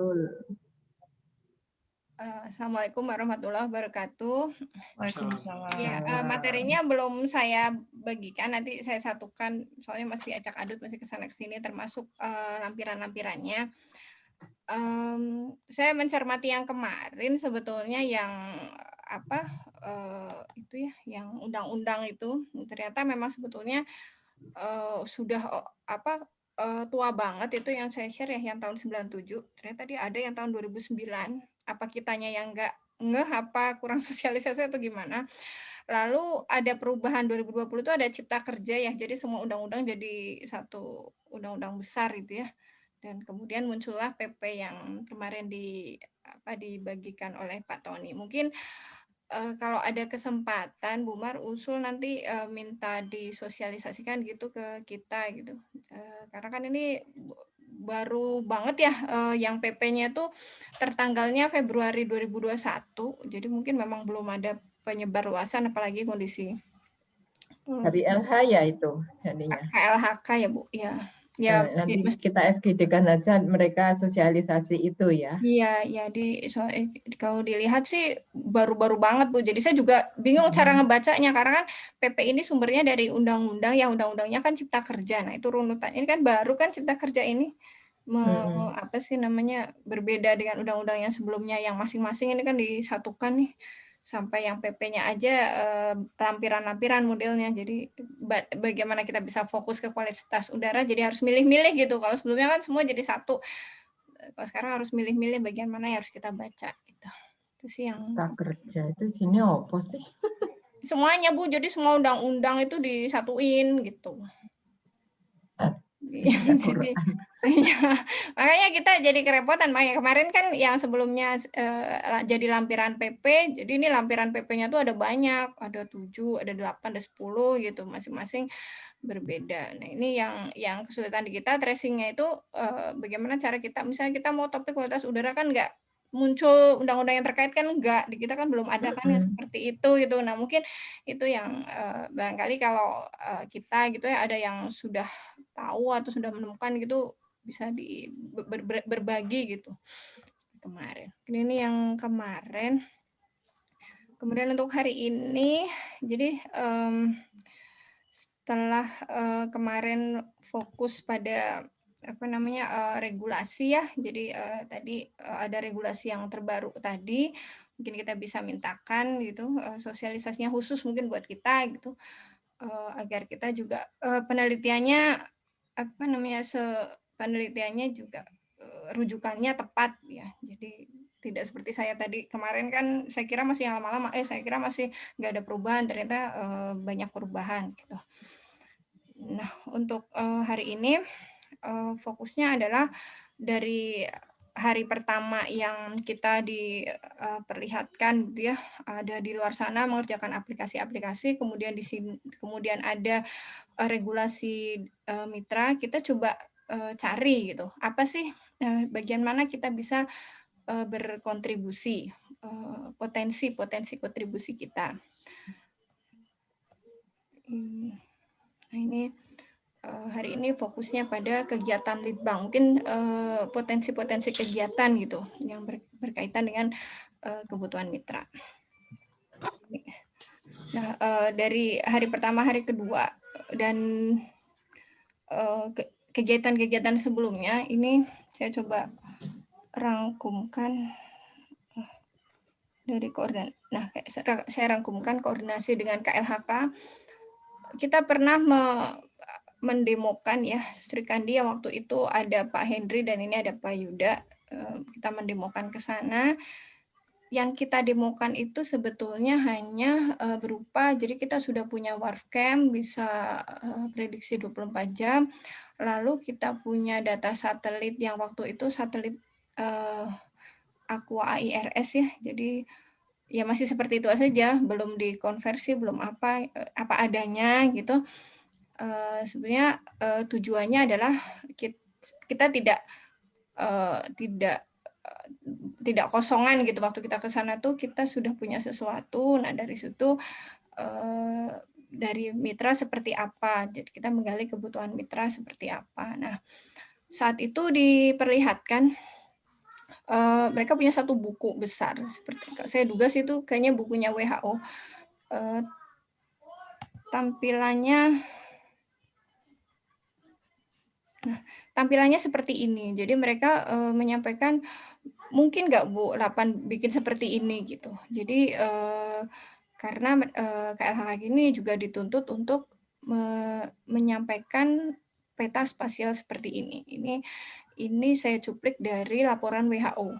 Betul. Assalamualaikum warahmatullahi wabarakatuh. Ya, Waalaikumsalam. Salam. materinya belum saya bagikan, nanti saya satukan, soalnya masih acak adut, masih ke sana ke sini, termasuk, lampiran-lampirannya. Saya mencermati yang kemarin sebetulnya yang, apa, itu ya, yang undang-undang itu, ternyata memang sebetulnya, sudah, tua banget itu yang saya share ya, yang tahun 97, ternyata dia ada yang tahun 2009. Apa kitanya yang nggak ngeh, apa kurang sosialisasi atau gimana. Lalu ada perubahan 2020 itu ada Cipta Kerja ya, jadi semua undang-undang jadi satu undang-undang besar gitu ya. Dan kemudian muncullah PP yang kemarin dibagikan oleh Pak Tony. Mungkin, kalau ada kesempatan Bu Mar usul nanti, minta disosialisasikan gitu ke kita gitu. Karena kan ini baru banget ya, yang PP-nya tuh tertanggalnya Februari 2021, jadi mungkin memang belum ada penyebar luasan apalagi kondisi, Dari LH ya itu jadinya. KLHK ya Bu, ya. Ya, Nanti kita FGD-kan aja mereka sosialisasi itu ya. iya iya, kalau dilihat sih baru-baru banget, Bu. Jadi saya juga bingung cara ngebacanya, karena kan PP ini sumbernya dari undang-undang, ya undang-undangnya kan Cipta Kerja. Nah, itu runutan ini kan baru kan Cipta Kerja ini, Mhm. apa sih namanya, berbeda dengan undang-undang yang sebelumnya, yang masing-masing ini kan disatukan nih, sampai yang PP-nya aja, lampiran-lampiran modelnya. Jadi bagaimana kita bisa fokus ke kualitas udara, jadi harus milih-milih gitu. Kalau sebelumnya kan semua jadi satu. Kalau sekarang harus milih-milih bagian mana yang harus kita baca gitu. Itu sih yang Cipta Kerja itu sini apa sih? semuanya Bu, jadi semua undang-undang itu disatuin gitu. Kayak Jadi Quran. iya, makanya kita jadi kerepotan, makanya kemarin kan yang sebelumnya, jadi lampiran PP, jadi ini lampiran PP-nya tuh ada banyak, ada 7, ada 8, ada 10 gitu, masing-masing berbeda. Nah, ini yang kesulitan di kita tracing-nya itu, bagaimana cara kita misalnya kita mau topik kualitas udara kan nggak muncul undang-undang yang terkait kan enggak, di kita kan belum ada kan yang Mhm. seperti itu gitu. Nah, mungkin itu yang, barangkali kalau, kita gitu ya ada yang sudah tahu atau sudah menemukan gitu bisa berbagi gitu kemarin. Ini yang kemarin. Kemudian untuk hari ini, jadi, setelah, kemarin fokus pada, apa namanya, regulasi ya, jadi, tadi, ada regulasi yang terbaru tadi, mungkin kita bisa mintakan gitu, sosialisasinya khusus mungkin buat kita gitu, agar kita juga, penelitiannya, apa namanya, penelitiannya juga, rujukannya tepat ya. Jadi tidak seperti saya tadi kemarin kan saya kira masih yang lama-lama, saya kira masih nggak ada perubahan, ternyata, banyak perubahan gitu. Nah, untuk, hari ini, fokusnya adalah dari hari pertama yang kita diperlihatkan gitu ya, ada di luar sana mengerjakan aplikasi-aplikasi, kemudian ada, regulasi, mitra, kita coba, cari gitu, apa sih, bagian mana kita bisa, berkontribusi, potensi kontribusi kita. Nah ini, hari ini fokusnya pada kegiatan Litbang, mungkin, potensi-potensi kegiatan gitu yang berkaitan dengan, kebutuhan mitra. Nah, dari hari pertama, hari kedua, dan, kegiatan-kegiatan sebelumnya ini saya coba rangkumkan, dari nah, saya rangkumkan koordinasi dengan KLHK. Kita pernah mendemokan ya, Sri Kandi yang waktu itu ada Pak Hendri dan ini ada Pak Yuda, kita mendemokan ke sana. Yang kita demokan itu sebetulnya hanya, berupa jadi kita sudah punya WRF-Camp bisa, prediksi 24 jam, lalu kita punya data satelit yang waktu itu satelit, eee, Aqua AIRS ya, jadi ya masih seperti itu saja, belum dikonversi, belum apa adanya gitu. Sebenarnya, tujuannya adalah kita tidak, tidak kosongan gitu, waktu kita ke sana tuh kita sudah punya sesuatu. Nah dari situ, dari mitra seperti apa, jadi kita menggali kebutuhan mitra seperti apa. Nah, saat itu diperlihatkan Mereka punya satu buku besar, seperti saya duga sih itu kayaknya bukunya WHO. Eee, tampilannya tampilannya seperti ini. Jadi mereka, menyampaikan, "Mungkin nggak Bu, 8 bikin seperti ini?" Gitu. Jadi, karena KLHK ini juga dituntut untuk menyampaikan peta spasial seperti ini. Ini saya cuplik dari laporan WHO.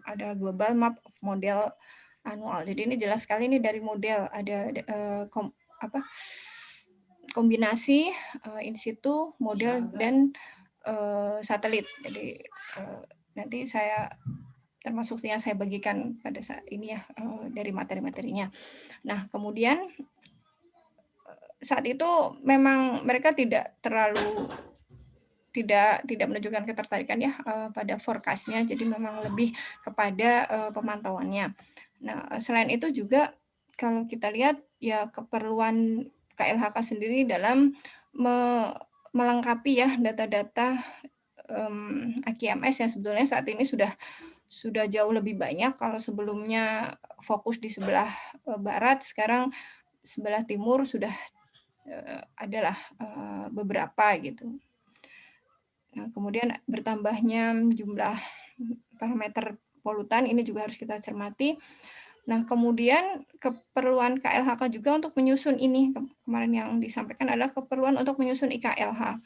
Ada Global Map of Model Annual. Jadi ini jelas sekali ini dari model, ada kombinasi, in situ, model, dan, satelit. Jadi, nanti saya termasuk yang saya bagikan pada saat ini ya, dari materi-materinya. Nah, kemudian, saat itu memang mereka tidak terlalu tidak menunjukkan ketertarikan ya, pada forecast-nya, jadi memang lebih kepada, pemantauannya. Nah, selain itu juga kalau kita lihat ya keperluan KLHK sendiri dalam me melengkapi ya data-data, AQMS yang sebetulnya saat ini sudah jauh lebih banyak. Kalau sebelumnya fokus di sebelah, barat, sekarang sebelah timur sudah, adalah, beberapa gitu. Nah, kemudian bertambahnya jumlah parameter polutan ini juga harus kita cermati. Nah, kemudian keperluan KLHK juga untuk menyusun ini, kemarin yang disampaikan adalah keperluan untuk menyusun IKLH.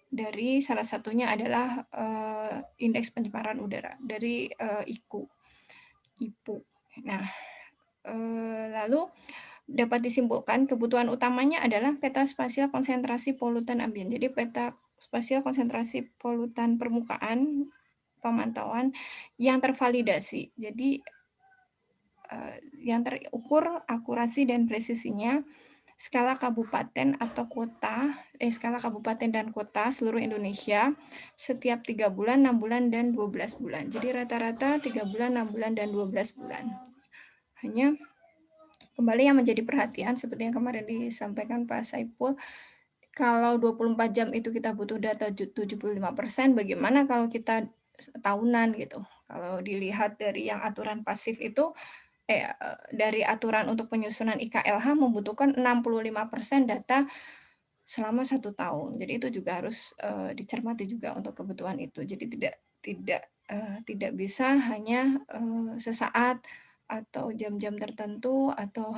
Dari salah satunya adalah, indeks pencemaran udara dari, IPU. Nah, lalu dapat disimpulkan kebutuhan utamanya adalah peta spasial konsentrasi polutan ambien. Jadi peta spasial konsentrasi polutan permukaan, pemantauan yang tervalidasi. Jadi, yang terukur akurasi dan presisinya, skala kabupaten atau kota, skala kabupaten dan kota seluruh Indonesia setiap 3 bulan, 6 bulan, dan 12 bulan. Jadi rata-rata 3 bulan, 6 bulan, dan 12 bulan. Hanya kembali yang menjadi perhatian seperti yang kemarin disampaikan Pak Saiful, kalau 24 jam itu kita butuh data 75%, bagaimana kalau kita tahunan gitu. Kalau dilihat dari yang aturan pasif itu, dari aturan untuk penyusunan IKLH membutuhkan 65% data selama 1 tahun. Jadi itu juga harus, dicermati juga untuk kebutuhan itu. Jadi tidak bisa hanya, sesaat atau jam-jam tertentu atau,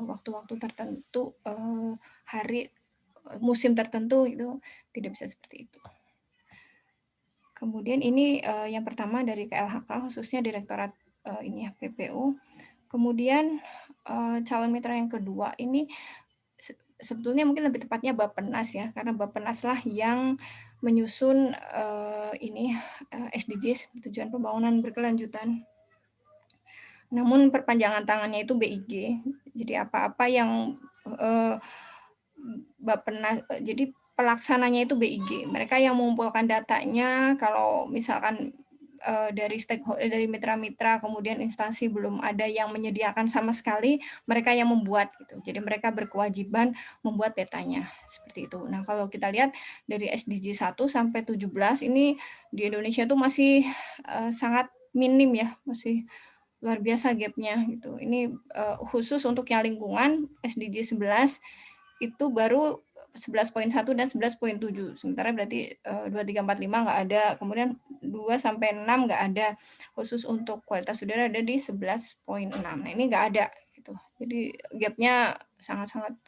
waktu-waktu tertentu, hari, musim tertentu itu tidak bisa seperti itu. Kemudian ini, yang pertama dari KLHK khususnya Direktorat, ini ya PPU. Kemudian, calon mitra yang kedua ini sebetulnya mungkin lebih tepatnya Bappenas ya, karena Bappenas-lah yang menyusun, SDGs, tujuan pembangunan berkelanjutan. Namun perpanjangan tangannya itu BIG. Jadi apa-apa yang, eee, jadi pelaksananya itu BIG. Mereka yang mengumpulkan datanya, kalau misalkan, dari mitra-mitra, kemudian instansi belum ada yang menyediakan sama sekali, mereka yang membuat gitu. Jadi mereka berkewajiban membuat petanya, seperti itu. Nah, kalau kita lihat dari SDG 1 sampai 17 ini di Indonesia tuh masih, sangat minim ya, masih luar biasa gap-nya gitu. Ini, khusus untuk yang lingkungan SDG 11 itu baru 11,1 dan 11,7. Sementara berarti, 2, 3, 4, 5 nggak ada, kemudian 2 sampai 6 nggak ada. Khusus untuk kualitas udara ada di 11,6. Nah, ini nggak ada gitu. Jadi gap-nya sangat-sangat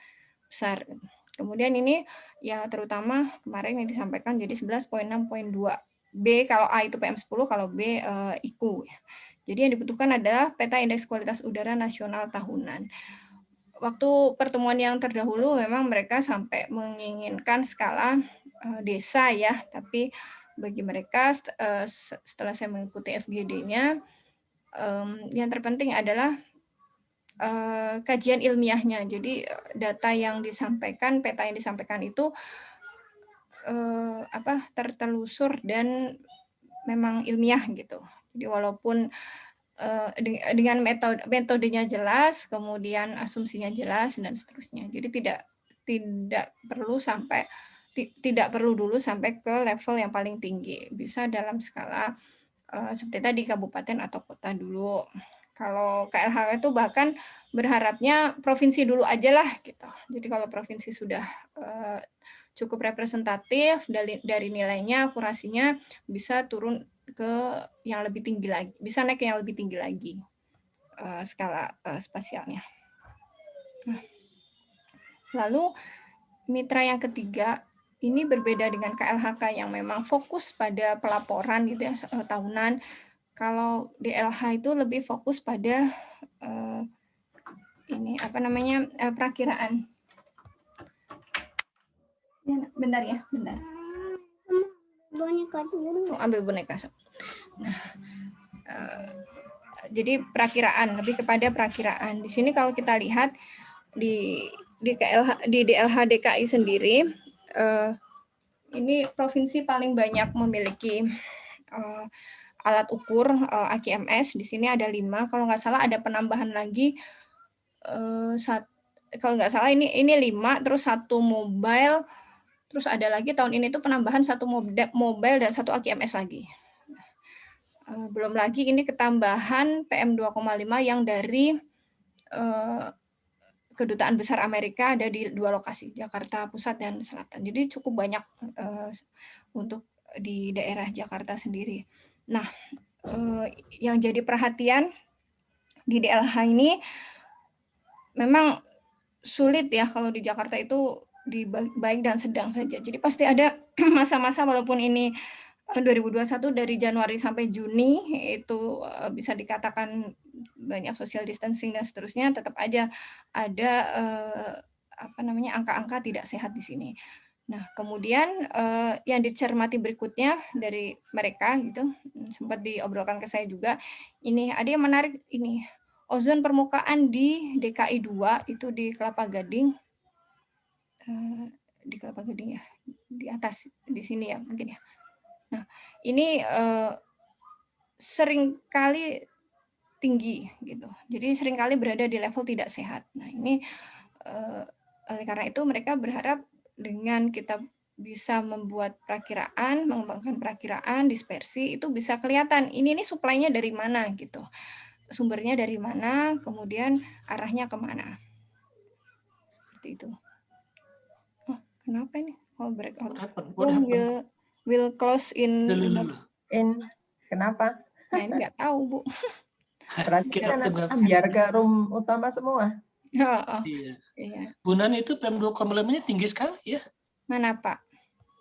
besar. Kemudian ini ya terutama kemarin yang disampaikan jadi 11,6,2. B kalau A itu PM10, kalau B, IQ. Jadi yang dibutuhkan adalah peta indeks kualitas udara nasional tahunan. Waktu pertemuan yang terdahulu memang mereka sampai menginginkan skala, desa ya, tapi bagi mereka setelah saya mengikuti FGD-nya, yang terpenting adalah, kajian ilmiahnya. Jadi, data yang disampaikan, peta yang disampaikan itu, tertelusur dan memang ilmiah gitu. Jadi walaupun dengan metodenya jelas, kemudian asumsinya jelas dan seterusnya. Jadi tidak perlu tidak perlu dulu sampai ke level yang paling tinggi. Bisa dalam skala, seperti tadi kabupaten atau kota dulu. Kalau KLHK itu bahkan berharapnya provinsi dulu aja lah gitu. Jadi kalau provinsi sudah cukup representatif dari nilainya, akurasinya bisa turun ke yang lebih tinggi lagi, bisa naik ke yang lebih tinggi lagi skala spasialnya. Nah, lalu mitra yang ketiga ini berbeda dengan KLHK yang memang fokus pada pelaporan gitu ya tahunan. Kalau DLH itu lebih fokus pada ini apa namanya perakiraan. Ya, bentar ya, bentar. Boneka dulu. Ambil boneka. Nah, jadi perakiraan, lebih kepada perakiraan. Di sini kalau kita lihat di DLH DKI sendiri, ini provinsi paling banyak memiliki alat ukur AQMS. Di sini ada 5, kalau nggak salah ada penambahan lagi kalau nggak salah ini 5, terus 1 mobile, terus ada lagi tahun ini tuh penambahan 1 mobile dan 1 AQMS lagi. Belum lagi ini ketambahan PM2,5 yang dari Kedutaan Besar Amerika ada di 2 lokasi, Jakarta Pusat dan Selatan. Jadi cukup banyak untuk di daerah Jakarta sendiri. Nah, yang jadi perhatian di DLH ini memang sulit ya kalau di Jakarta itu di baik dan sedang saja. Jadi pasti ada masa-masa walaupun ini 2021 dari Januari sampai Juni itu bisa dikatakan banyak social distancing dan seterusnya, tetap aja ada angka-angka tidak sehat di sini. Nah, kemudian yang dicermati berikutnya dari mereka gitu, sempat diobrolkan ke saya juga, ini ada yang menarik ini, ozon permukaan di DKI 2 itu di Kelapa Gading, ya, di atas, di sini ya mungkin ya. Nah, ini seringkali tinggi gitu. Jadi seringkali berada di level tidak sehat. Nah, ini oleh karena itu mereka berharap dengan kita bisa membuat perakiraan, mengembangkan perakiraan, dispersi, itu bisa kelihatan ini supply-nya dari mana gitu. Sumbernya dari mana, kemudian arahnya kemana. Seperti itu. Oh, kenapa ini? Oh, breakout room will close in. Kenapa? Nah, ini nggak tahu, Bu. Berarti kan biar ke room utama semua. Iya. Bu Nani itu PM2,5-nya tinggi sekali ya. Mana, Pak?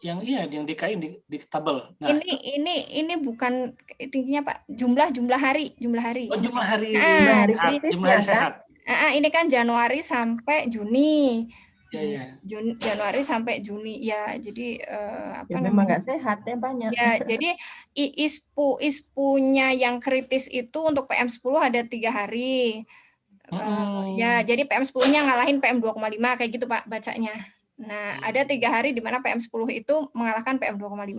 Yang DKI di tabel. Nah. Ini bukan tingginya, Pak. Jumlah hari. Oh, jumlah hari. Jumlah hari sehat. Ini kan Januari sampai Juni. Iya. Januari sampai Juni ya. Jadi memang nggak sehat ya banyak. Ya, jadi ISPU-nya yang kritis itu untuk PM10 ada 3 hari. Ya, jadi PM10-nya ngalahin PM2,5 kayak gitu, Pak, bacanya. Nah, ada 3 hari di mana PM10 itu mengalahkan PM2,5.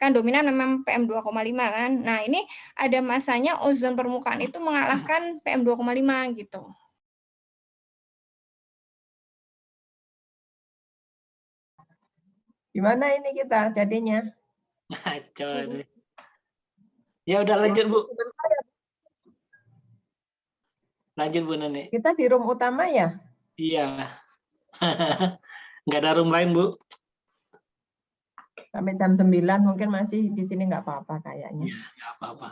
Kan dominan memang PM2,5 kan. Nah, ini ada masanya ozon permukaan itu mengalahkan PM2,5 gitu. Gimana ini kita jadinya? Ngaco. Ya udah lanjut, Bu. Lanjut, Bu Nani. Kita di room utama ya? Iya. Nggak ada room lain, Bu. Sampai jam 9 mungkin masih di sini nggak apa-apa kayaknya. Iya, nggak apa-apa.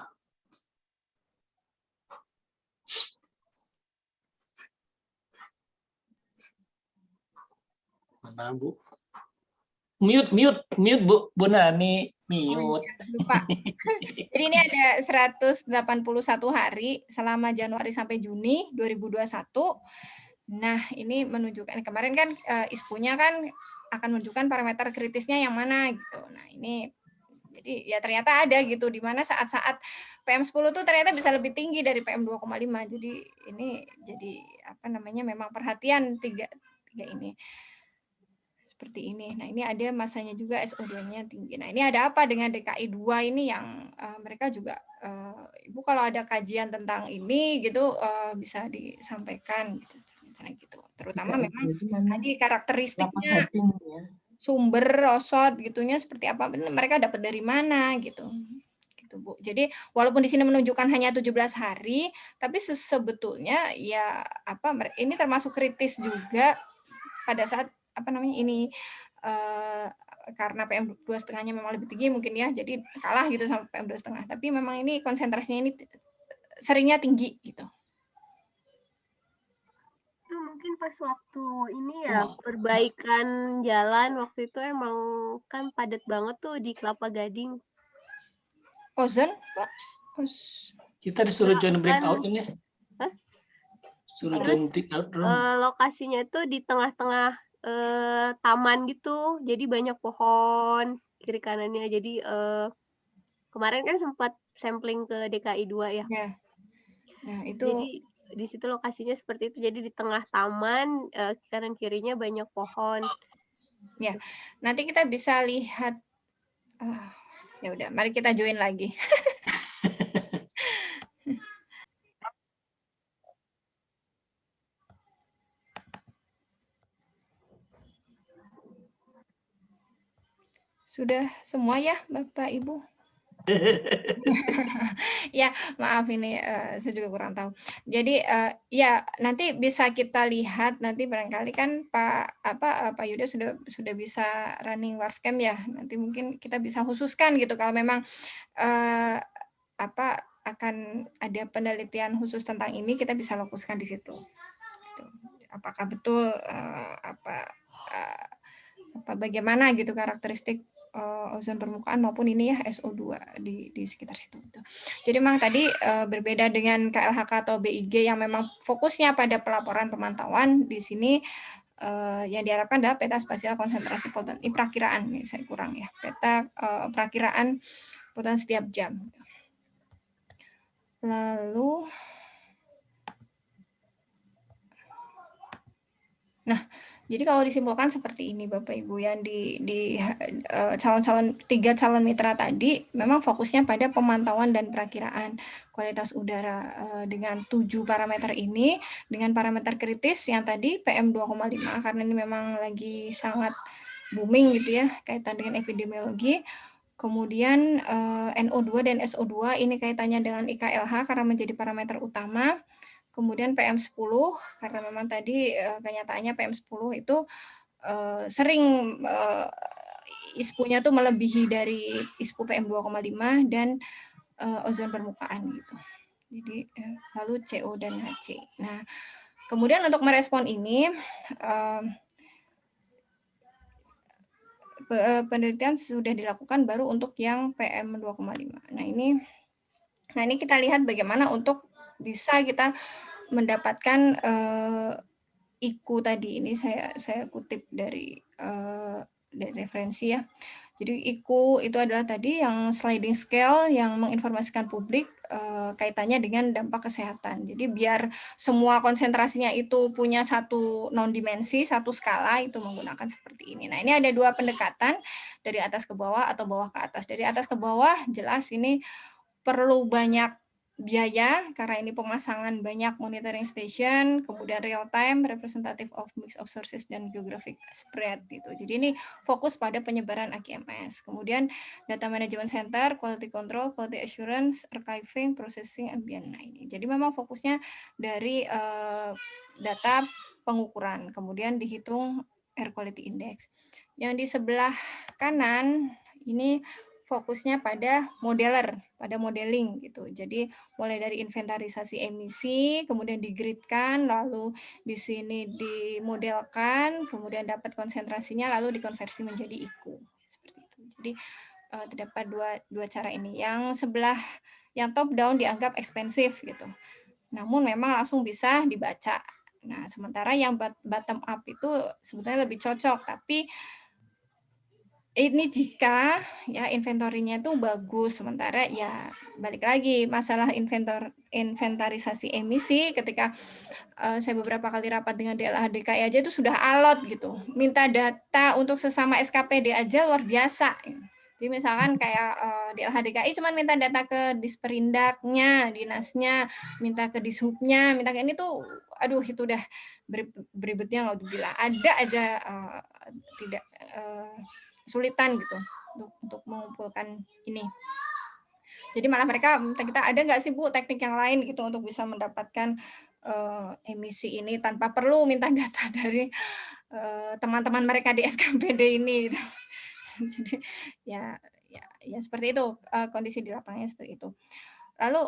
Mana, Bu? Mute Bu Nani, mute. Oh, iya, lupa. Jadi ini ada 181 hari selama Januari sampai Juni 2021. Nah, ini menunjukkan kemarin kan ISPU-nya kan akan menunjukkan parameter kritisnya yang mana gitu. Nah, ini jadi ya ternyata ada gitu di mana saat-saat PM10 tuh ternyata bisa lebih tinggi dari PM2,5. Jadi ini jadi memang perhatian tiga ini. Seperti ini. Nah, ini ada masanya juga SO2-nya tinggi. Nah, ini ada apa dengan DKI 2 ini yang mereka juga Ibu kalau ada kajian tentang ini gitu bisa disampaikan gitu. Terutama memang tadi karakteristiknya sumber rosot gitunya seperti apa, mereka dapat dari mana gitu. gitu Bu. Jadi walaupun di sini menunjukkan hanya 17 hari, tapi sebetulnya ya ini termasuk kritis juga pada saat ini karena PM2,5-nya memang lebih tinggi mungkin ya, jadi kalah gitu sama PM2,5. Tapi memang ini konsentrasinya ini seringnya tinggi gitu. Itu mungkin pas waktu ini ya perbaikan jalan waktu itu emang kan padat banget tuh di Kelapa Gading. Ozon, Pak? Kita disuruh join breakout ini. Hah? Suruh join breakout room. Lokasinya itu di tengah-tengah taman gitu, jadi banyak pohon kiri kanannya. Jadi kemarin kan sempat sampling ke DKI 2 ya. Nah, itu jadi di situ lokasinya seperti itu. Jadi di tengah taman, kanan kirinya banyak pohon. Ya, nanti kita bisa lihat. Ya udah, mari kita join lagi. Sudah semua ya, Bapak Ibu? Ya, maaf ini saya juga kurang tahu. Jadi ya nanti bisa kita lihat nanti barangkali kan Pak Yuda sudah bisa running WarfCamp ya. Nanti mungkin kita bisa khususkan gitu kalau memang akan ada penelitian khusus tentang ini, kita bisa fokuskan di situ. Gitu. Apakah betul bagaimana gitu karakteristik ozon permukaan maupun ini ya SO2 di sekitar situ. Jadi memang tadi berbeda dengan KLHK atau BIG yang memang fokusnya pada pelaporan pemantauan, di sini yang diharapkan adalah peta spasial konsentrasi polutan. Ini perakiraan nih saya kurang ya, peta perakiraan polutan setiap jam. Lalu, nah, jadi kalau disimpulkan seperti ini Bapak Ibu, yang di tiga calon mitra tadi memang fokusnya pada pemantauan dan perakiraan kualitas udara dengan 7 parameter ini, dengan parameter kritis yang tadi PM2,5 karena ini memang lagi sangat booming gitu ya kaitan dengan epidemiologi. Kemudian NO2 dan SO2 ini kaitannya dengan IKLH karena menjadi parameter utama. Kemudian PM10 karena memang tadi kenyataannya PM10 itu sering ISPU-nya tuh melebihi dari ISPU PM2,5 dan ozon permukaan gitu. Jadi lalu CO dan HC. Nah, kemudian untuk merespon ini penelitian sudah dilakukan baru untuk yang PM2,5. Nah, ini kita lihat bagaimana untuk bisa kita mendapatkan IQ tadi. Ini saya kutip dari referensi ya. Jadi IQ itu adalah tadi yang sliding scale yang menginformasikan publik kaitannya dengan dampak kesehatan. Jadi biar semua konsentrasinya itu punya satu non-dimensi, satu skala, itu menggunakan seperti ini. Nah, ini ada 2 pendekatan, dari atas ke bawah atau bawah ke atas. Dari atas ke bawah jelas ini perlu banyak biaya karena ini pemasangan banyak monitoring station, kemudian real time, representative of mix of sources, dan geographic spread gitu. Jadi ini fokus pada penyebaran AQMS. Kemudian data management center, quality control, quality assurance, archiving, processing, ambient. Nah, ini. Jadi memang fokusnya dari data pengukuran, kemudian dihitung air quality index. Yang di sebelah kanan ini fokusnya pada modeler, pada modeling gitu. Jadi mulai dari inventarisasi emisi, kemudian digridkan, lalu di sini dimodelkan, kemudian dapat konsentrasinya, lalu dikonversi menjadi IQ. Seperti itu. Jadi terdapat dua cara ini. Yang sebelah yang top down dianggap ekspensif gitu. Namun memang langsung bisa dibaca. Nah, sementara yang bottom up itu sebetulnya lebih cocok, tapi ini jika ya inventorinya itu bagus, sementara ya balik lagi masalah inventarisasi emisi ketika saya beberapa kali rapat dengan DLH-DKI aja itu sudah alot gitu, minta data untuk sesama SKPD aja luar biasa. Jadi misalkan kayak DLH-DKI cuma minta data ke Disperindaknya, dinasnya, minta ke Dishubnya, minta ke ini tuh, aduh itu udah beribetnya nggak dibilang. Ada aja tidak kesulitan gitu untuk mengumpulkan ini. Jadi malah mereka minta kita, ada nggak sih Bu teknik yang lain gitu untuk bisa mendapatkan emisi ini tanpa perlu minta data dari teman-teman mereka di SKPD ini gitu. Jadi ya seperti itu, kondisi di lapangannya seperti itu. Lalu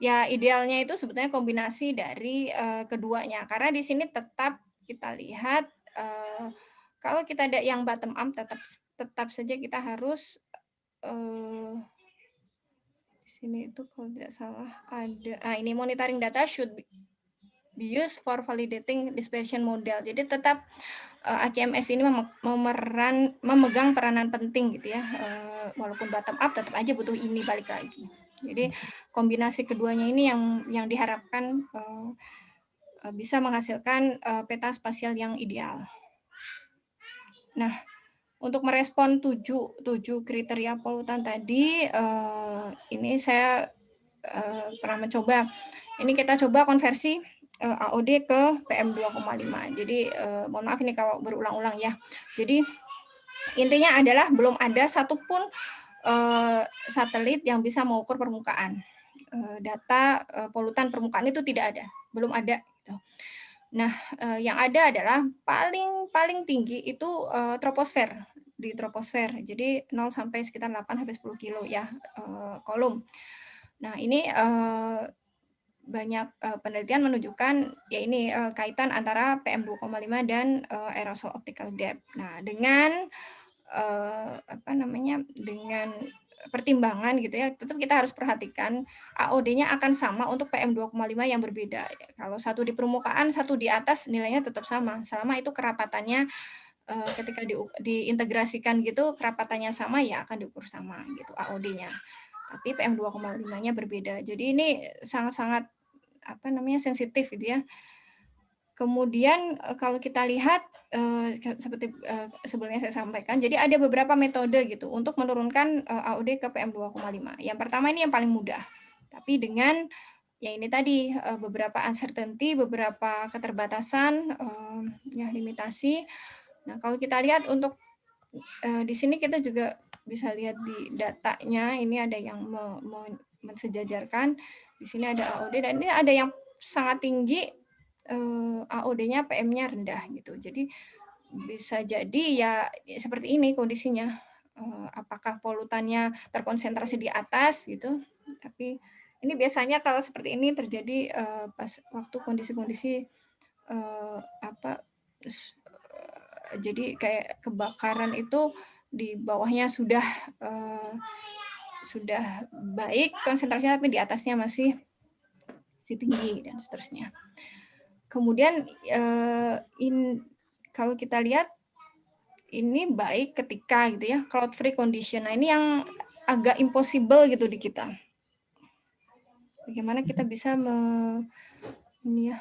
ya idealnya itu sebetulnya kombinasi dari keduanya, karena di sini tetap kita lihat kalau kita ada yang bottom up, tetap saja kita harus di sini itu kalau tidak salah ada ini monitoring data should be used for validating dispersion model. Jadi tetap ACMS ini memegang peranan penting gitu ya, walaupun bottom up tetap aja butuh ini balik lagi. Jadi kombinasi keduanya ini yang diharapkan bisa menghasilkan peta spasial yang ideal. Nah, untuk merespon 7 kriteria polutan tadi, ini saya pernah mencoba. Ini kita coba konversi AOD ke PM2,5. Jadi mohon maaf ini kalau berulang-ulang ya. Jadi intinya adalah belum ada satupun satelit yang bisa mengukur permukaan. Data polutan permukaan itu tidak ada, belum ada. Gitu. Nah, yang ada adalah paling tinggi itu troposfer, di troposfer. Jadi 0 sampai sekitar 8 sampai 10 kilo ya kolom. Nah, ini banyak penelitian menunjukkan ya ini kaitan antara PM2,5 dan aerosol optical depth. Nah, dengan dengan pertimbangan gitu ya, tetap kita harus perhatikan AOD-nya akan sama untuk PM2,5 yang berbeda. Kalau satu di permukaan, satu di atas, nilainya tetap sama. Selama itu kerapatannya ketika diintegrasikan gitu, kerapatannya sama ya akan diukur sama gitu AOD-nya. Tapi PM2,5-nya berbeda. Jadi ini sangat-sangat sensitif gitu ya. Kemudian kalau kita lihat seperti sebelumnya saya sampaikan, jadi ada beberapa metode gitu untuk menurunkan AOD ke PM2,5. Yang pertama ini yang paling mudah, tapi dengan ya ini tadi beberapa uncertainty, beberapa keterbatasan, ya limitasi. Nah kalau kita lihat untuk di sini kita juga bisa lihat di datanya, ini ada yang mensejajarkan, di sini ada AOD dan ini ada yang sangat tinggi, AOD-nya, PM-nya rendah gitu. Jadi bisa jadi ya seperti ini kondisinya. Apakah polutannya terkonsentrasi di atas gitu, tapi ini biasanya kalau seperti ini terjadi pas waktu kondisi-kondisi jadi kayak kebakaran itu di bawahnya sudah baik konsentrasinya, tapi di atasnya masih tinggi dan seterusnya. Kemudian kalau kita lihat ini baik ketika gitu ya cloud free condition. Nah ini yang agak impossible gitu di kita. Bagaimana kita bisa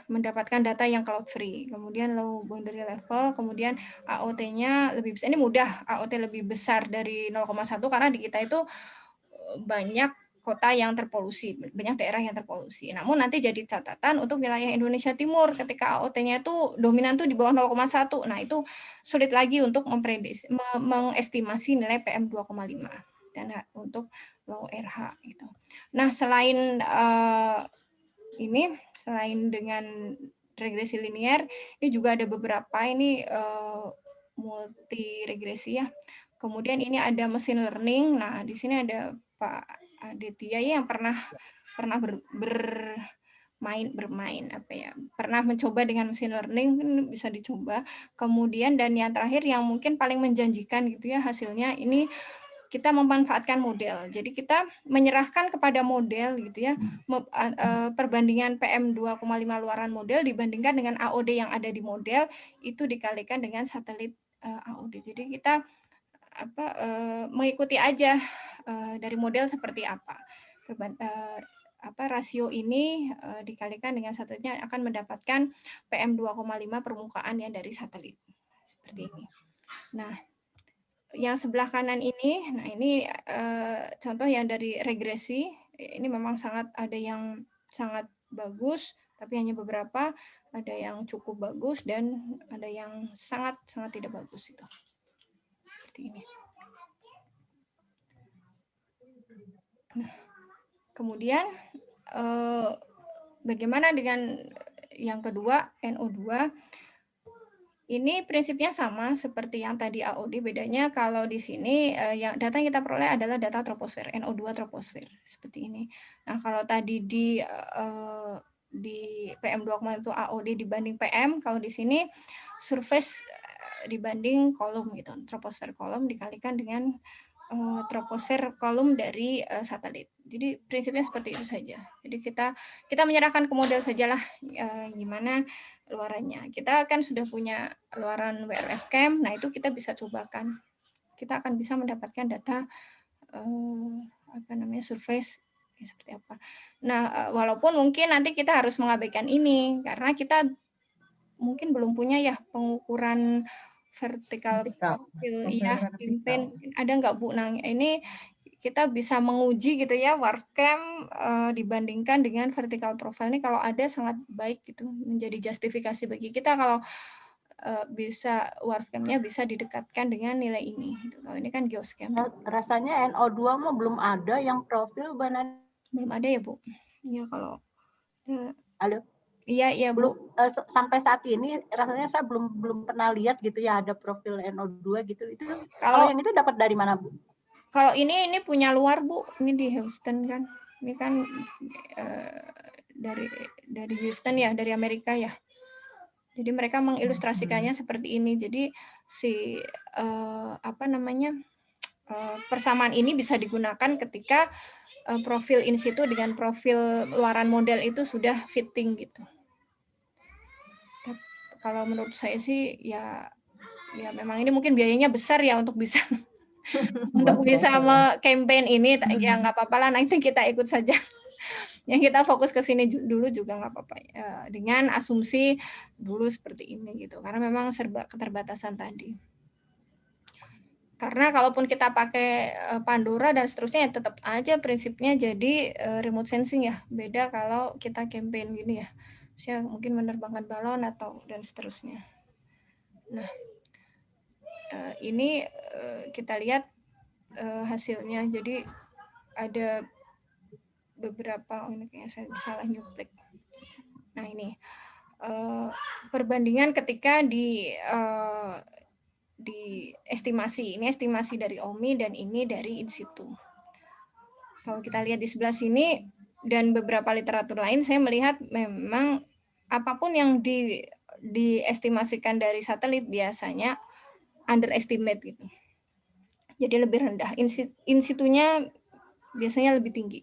mendapatkan data yang cloud free, kemudian low boundary level, kemudian AOT-nya lebih besar. Ini mudah, AOT lebih besar dari 0,1 karena di kita itu banyak kota yang terpolusi, banyak daerah yang terpolusi. Namun nanti jadi catatan untuk wilayah Indonesia Timur ketika AOT-nya itu dominan tuh di bawah 0,1. Nah, itu sulit lagi untuk mengestimasi nilai PM2,5 dan untuk low RH gitu. Nah, selain selain dengan regresi linear, ini juga ada beberapa ini multi regresi ya. Kemudian ini ada machine learning. Nah, di sini ada Pak Aditya yang pernah pernah mencoba dengan machine learning, bisa dicoba. Kemudian dan yang terakhir yang mungkin paling menjanjikan gitu ya hasilnya, ini kita memanfaatkan model. Jadi kita menyerahkan kepada model gitu ya, perbandingan PM2,5 luaran model dibandingkan dengan AOD yang ada di model, itu dikalikan dengan satelit AOD. Jadi kita mengikuti aja dari model seperti apa. Rasio ini dikalikan dengan satelitnya akan mendapatkan PM2,5 permukaan yang dari satelit. Seperti ini. Nah, yang sebelah kanan ini, nah ini contoh yang dari regresi. Ini memang ada yang sangat bagus, tapi hanya beberapa. Ada yang cukup bagus dan ada yang sangat tidak bagus itu. Seperti ini. Kemudian bagaimana dengan yang kedua, NO2? Ini prinsipnya sama seperti yang tadi AOD, bedanya kalau di sini yang data yang kita peroleh adalah data troposfer, NO2 troposfer, seperti ini. Nah, kalau tadi di PM2,5 itu AOD dibanding PM, kalau di sini surface dibanding kolom gitu, troposfer kolom dikalikan dengan troposfer kolom dari satelit. Jadi prinsipnya seperti itu saja. Jadi kita menyerahkan ke model sajalah gimana luarannya. Kita kan sudah punya luaran WRF Camp, nah itu kita bisa cobakan. Kita akan bisa mendapatkan data surface seperti apa. Nah, walaupun mungkin nanti kita harus mengabaikan ini karena kita mungkin belum punya ya pengukuran vertikal profil ya, campaign ada nggak Bu? Nah, ini kita bisa menguji gitu ya WordCamp dibandingkan dengan vertical profile ini kalau ada sangat baik gitu, menjadi justifikasi bagi kita kalau bisa WordCamp-nya bisa didekatkan dengan nilai ini gitu. Kalau ini kan geoscam. Rasanya NO2 mah belum ada yang profil, belum ada ya Bu. Ya kalau halo. Iya Bu. Sampai saat ini rasanya saya belum pernah lihat gitu ya ada profil NO2 gitu. Itu kalau yang itu dapat dari mana Bu? Kalau ini punya luar Bu, ini di Houston kan. Ini kan dari Houston ya, dari Amerika ya. Jadi mereka mengilustrasikannya seperti ini. Jadi si persamaan ini bisa digunakan ketika profil in situ dengan profil luaran model itu sudah fitting gitu. Kalau menurut saya sih ya memang ini mungkin biayanya besar ya untuk bisa untuk bisa campaign ini ya nggak apa-apa lah, nanti kita ikut saja. Yang kita fokus ke sini dulu juga nggak apa-apa dengan asumsi dulu seperti ini gitu, karena memang serba keterbatasan tadi. Karena kalaupun kita pakai Pandora dan seterusnya ya tetap aja prinsipnya jadi remote sensing ya, beda kalau kita campaign gini ya, misalnya mungkin menerbangkan balon atau dan seterusnya. Nah ini kita lihat hasilnya, jadi ada beberapa, ini kayaknya saya salah nyuplik. Nah ini perbandingan ketika di estimasi, ini estimasi dari OMI dan ini dari in situ. Kalau kita lihat di sebelah sini dan beberapa literatur lain, saya melihat memang apapun yang diestimasikan dari satelit biasanya underestimate gitu. Jadi lebih rendah, in situnya biasanya lebih tinggi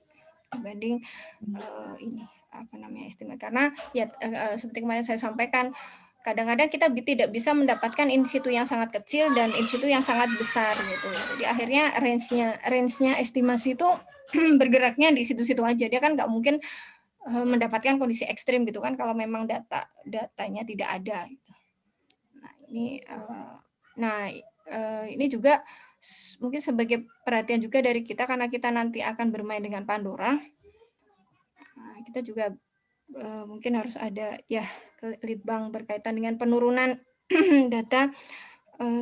dibanding ini estimate, karena ya seperti kemarin saya sampaikan, kadang-kadang kita tidak bisa mendapatkan in situ yang sangat kecil dan in situ yang sangat besar gitu. Jadi akhirnya range-nya estimasi itu bergeraknya di situ-situ aja. Dia kan nggak mungkin mendapatkan kondisi ekstrim gitu kan kalau memang datanya tidak ada gitu. Nah ini juga mungkin sebagai perhatian juga dari kita, karena kita nanti akan bermain dengan Pandora. Nah, kita juga mungkin harus ada ya litbang berkaitan dengan penurunan data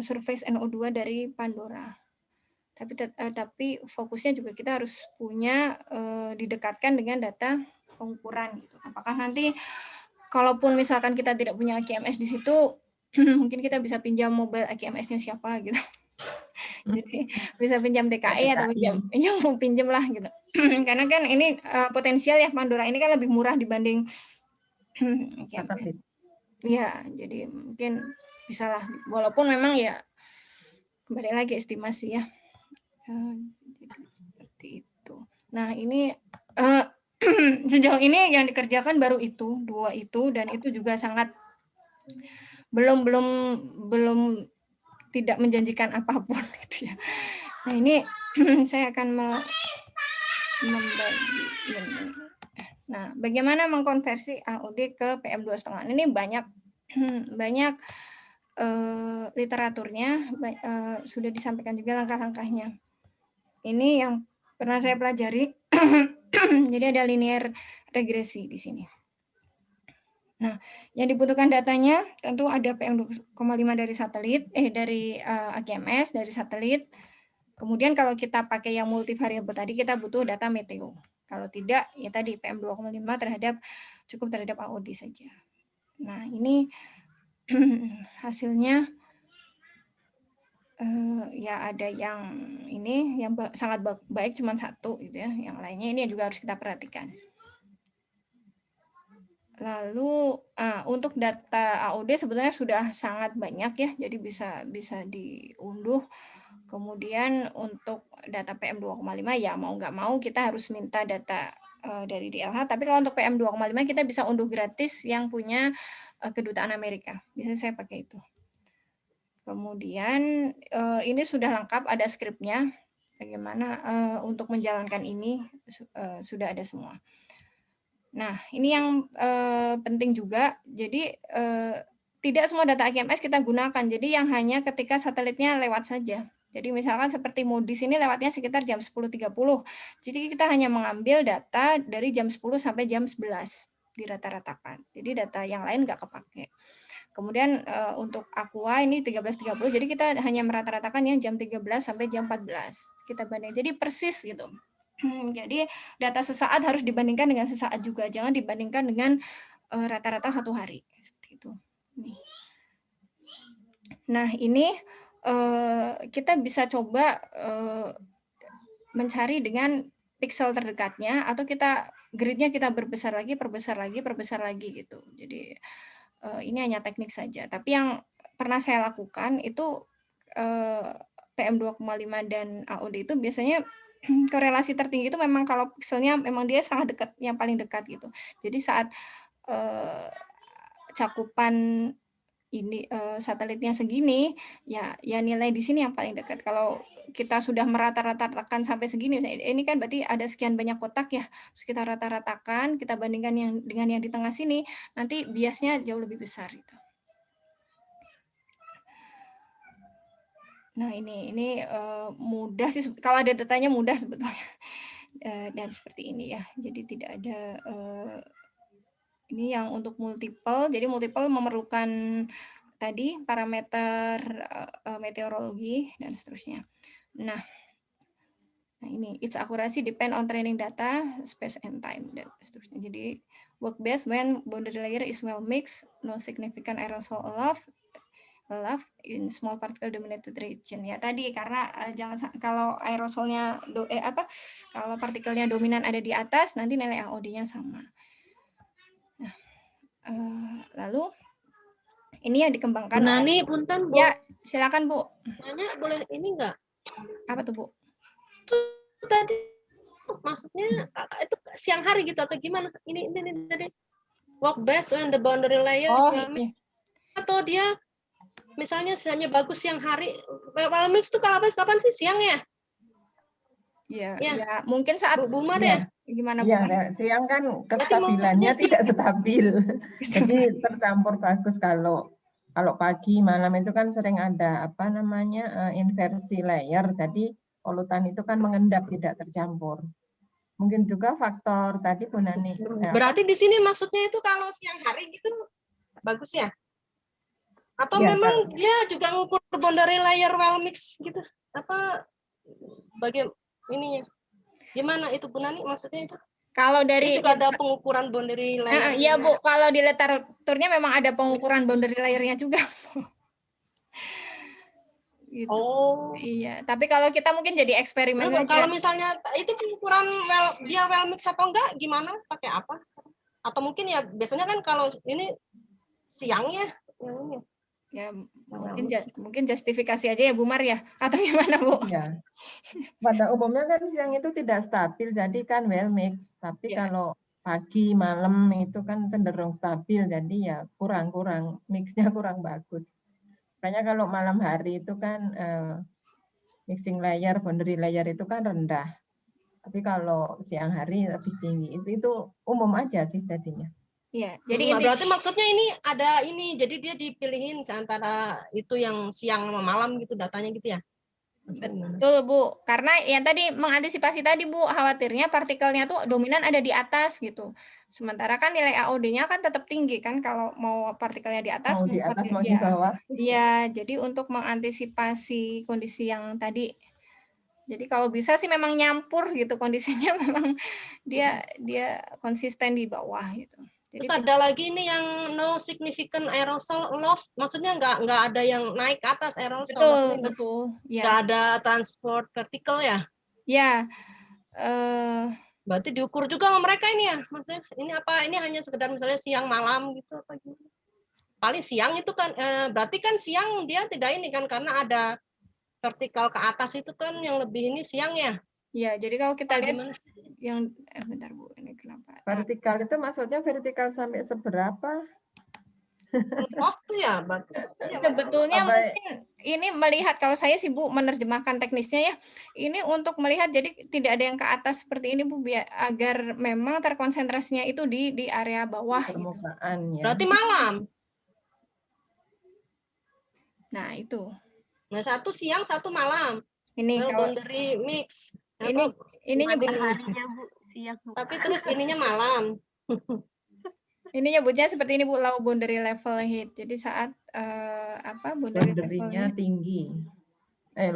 surface NO2 dari Pandora. Tapi fokusnya juga kita harus punya didekatkan dengan data pengukuran gitu. Apakah nanti kalaupun misalkan kita tidak punya AQMS di situ, mungkin kita bisa pinjam mobile AQMS-nya siapa gitu. Jadi bisa pinjam DKI atau pinjam lah gitu. Karena kan ini potensial ya, Pandora ini kan lebih murah dibanding ya, jadi mungkin bisa lah, walaupun memang ya kembali lagi estimasi ya. Seperti itu. Nah ini sejauh ini yang dikerjakan baru itu, 2 itu, dan itu juga sangat belum tidak menjanjikan apapun gitu ya. Nah ini saya akan membagi ini. Nah, bagaimana mengkonversi AOD ke PM2,5? Ini banyak literaturnya, sudah disampaikan juga langkah-langkahnya. Ini yang pernah saya pelajari. Jadi ada linear regresi di sini. Nah, yang dibutuhkan datanya tentu ada PM2,5 dari satelit, dari AQMS, dari satelit. Kemudian kalau kita pakai yang multivariable tadi, kita butuh data meteo. Kalau tidak, ya tadi PM2,5 cukup terhadap AOD saja. Nah, ini hasilnya ya ada yang ini yang sangat baik cuma 1 gitu ya. Yang lainnya ini juga harus kita perhatikan. Lalu untuk data AOD sebetulnya sudah sangat banyak ya, jadi bisa diunduh. Kemudian untuk data PM2,5 ya mau nggak mau kita harus minta data dari DLH. Tapi kalau untuk PM2,5 kita bisa unduh gratis yang punya Kedutaan Amerika. Biasanya saya pakai itu. Kemudian ini sudah lengkap, ada skripnya. Bagaimana untuk menjalankan ini sudah ada semua. Nah, ini yang penting juga. Jadi tidak semua data AGMS kita gunakan. Jadi yang hanya ketika satelitnya lewat saja. Jadi misalkan seperti Moody's ini lewatnya sekitar jam 10.30. Jadi kita hanya mengambil data dari jam 10 sampai jam 11 dirata-ratakan. Jadi data yang lain nggak kepake. Kemudian untuk Aqua ini 13.30. Jadi kita hanya merata-ratakan yang jam 13 sampai jam 14. Kita banding. Jadi persis gitu. Jadi data sesaat harus dibandingkan dengan sesaat juga. Jangan dibandingkan dengan rata-rata 1 hari. Seperti itu. Nah, ini kita bisa coba mencari dengan pixel terdekatnya atau kita gridnya kita perbesar lagi gitu. Jadi ini hanya teknik saja. Tapi yang pernah saya lakukan itu PM2,5 dan AOD itu biasanya korelasi tertinggi itu memang kalau pixelnya memang dia sangat dekat, yang paling dekat gitu. Jadi saat cakupan ini satelitnya segini, ya nilai di sini yang paling dekat. Kalau kita sudah merata-ratakan sampai segini, ini kan berarti ada sekian banyak kotak ya. Terus kita rata-ratakan, kita bandingkan dengan yang di tengah sini, nanti biasnya jauh lebih besar gitu. Nah, ini mudah sih, kalau ada datanya mudah sebetulnya. Dan seperti ini ya. Jadi tidak ada ini yang untuk multiple. Jadi multiple memerlukan tadi parameter meteorologi dan seterusnya. Nah ini its accuracy depend on training data, space and time dan seterusnya. Jadi work best when boundary layer is well mixed, no significant aerosol allowed in small particle dominated region. Ya tadi karena jangan kalau aerosolnya kalau partikelnya dominan ada di atas, nanti nilai AOD-nya sama. Nah, lalu ini yang dikembangkan. Bu Nani, punten Bu. Ya, silakan Bu. Nanya boleh ini enggak? Apa tuh Bu? Itu tadi maksudnya itu siang hari gitu atau gimana? Ini tadi work best when the boundary layer is well mixed. Atau dia misalnya hanya bagus siang hari. Well mixed itu kalau kapan sih? Siang ya? Ya, mungkin saat Bu Mar ya. Gimana Bu? Ya, siang kan kestabilannya tidak stabil. Jadi tercampur bagus kalau pagi malam itu kan sering ada inversi layer. Jadi polutan itu kan mengendap tidak tercampur. Mungkin juga faktor tadi Bu Nani. Berarti di sini maksudnya itu kalau siang hari gitu bagus ya? Atau ya, memang dia juga ngukur boundary layer well mix gitu? Apa bagian ininya? Gimana itu Bu Nani maksudnya itu? Kalau dari juga ada pengukuran boundary layer. Iya Bu, kalau di literaturnya memang ada pengukuran boundary layernya juga. Gitu. Oh iya, tapi kalau kita mungkin jadi eksperimen saja. Kalau misalnya itu pengukuran dia well mix atau enggak gimana, pakai apa? Atau mungkin ya biasanya kan kalau ini siangnya ya mungkin justifikasi aja ya Bu Mar ya, atau gimana Bu? Ya. Pada umumnya kan siang itu tidak stabil, jadi kan well mix, tapi kalau pagi malam itu kan cenderung stabil, jadi ya kurang mixnya kurang bagus. Makanya kalau malam hari itu kan mixing layer, boundary layer itu kan rendah. Tapi kalau siang hari lebih tinggi. Itu umum aja sih jadinya. Iya, jadi berarti maksudnya ini ada ini, jadi dia dipilihin antara itu yang siang sama malam gitu datanya gitu ya? Betul Bu, karena yang tadi mengantisipasi tadi Bu, khawatirnya partikelnya tuh dominan ada di atas gitu. Sementara kan nilai AOD-nya kan tetap tinggi kan kalau mau partikelnya di atas. Mau di atas mau di bawah. Iya, jadi untuk mengantisipasi kondisi yang tadi Jadi kalau bisa sih memang nyampur gitu kondisinya memang dia konsisten di bawah gitu. Jadi Terus ada lagi ini yang no significant aerosol loss, maksudnya nggak ada yang naik ke atas aerosol, maksudnya betul, nggak ya. ada transport vertikal ya? Ya, berarti diukur juga sama mereka ini ya, maksudnya ini apa? Ini hanya sekedar misalnya siang malam gitu apa gimana? Paling siang itu kan, berarti kan siang dia tidak ini kan karena ada vertikal ke atas itu kan yang lebih ini siang ya? Ya, jadi kalau kita lihat gimana? Yang bentar Bu, ini kenapa? Vertikal itu maksudnya vertikal sampai seberapa? Waktu ya, sebetulnya mungkin ini melihat, kalau saya sih Bu menerjemahkan teknisnya ya, ini untuk melihat jadi tidak ada yang ke atas seperti ini Bu, agar memang terkonsentrasinya itu di area bawah permukaan gitu. ya. Berarti malam. Nah itu. Nah satu siang satu malam. Ini well, kalau boundary mix. Ini nyebut harinya Bu siang. Tapi terus ininya malam. Ini nyebutnya seperti ini Bu, low boundary level heat. Jadi saat boundary levelnya tinggi.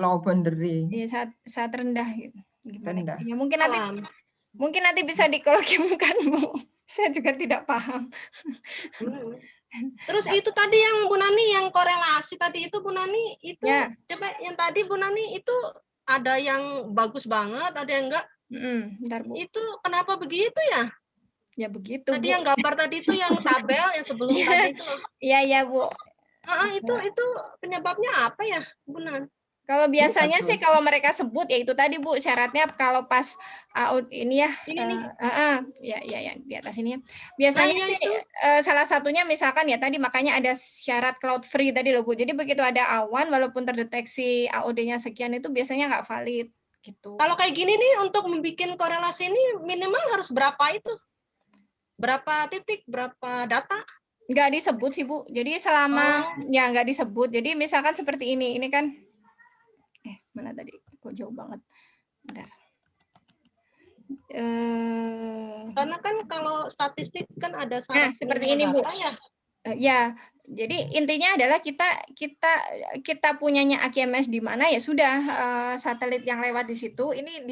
Low boundary. Iya, saat rendah gitu. Gimana? Rendah. Ya, mungkin nanti bisa dikolokiumkan Bu. Saya juga tidak paham. Terus itu tadi yang Bu Nani yang korelasi tadi itu Bu Nani itu ya. Coba yang tadi Bu Nani itu ada yang bagus banget, ada yang enggak. Bentar, Bu. Itu kenapa begitu ya? Ya begitu tadi Bu. Yang gambar tadi itu yang tabel yang sebelum tadi itu. Iya Bu. Itu penyebabnya apa ya Bu Nani? Kalau biasanya sih kalau mereka sebut ya itu tadi Bu, syaratnya kalau pas ini ya ya di atas ini ya. Biasanya sih salah satunya misalkan ya tadi makanya ada syarat cloud free tadi loh Bu. Jadi begitu ada awan walaupun terdeteksi AOD-nya sekian itu biasanya nggak valid gitu. Kalau kayak gini nih untuk membuat korelasi ini minimal harus berapa itu? Berapa titik, berapa data? Nggak disebut sih Bu. Jadi selama ya nggak disebut. Jadi misalkan seperti ini kan mana tadi? Kok jauh banget? Bentar. Karena kan kalau statistik kan ada syarat seperti ini Bu. Ya, jadi intinya adalah kita punyanya AQMS di mana ya sudah satelit yang lewat di situ ini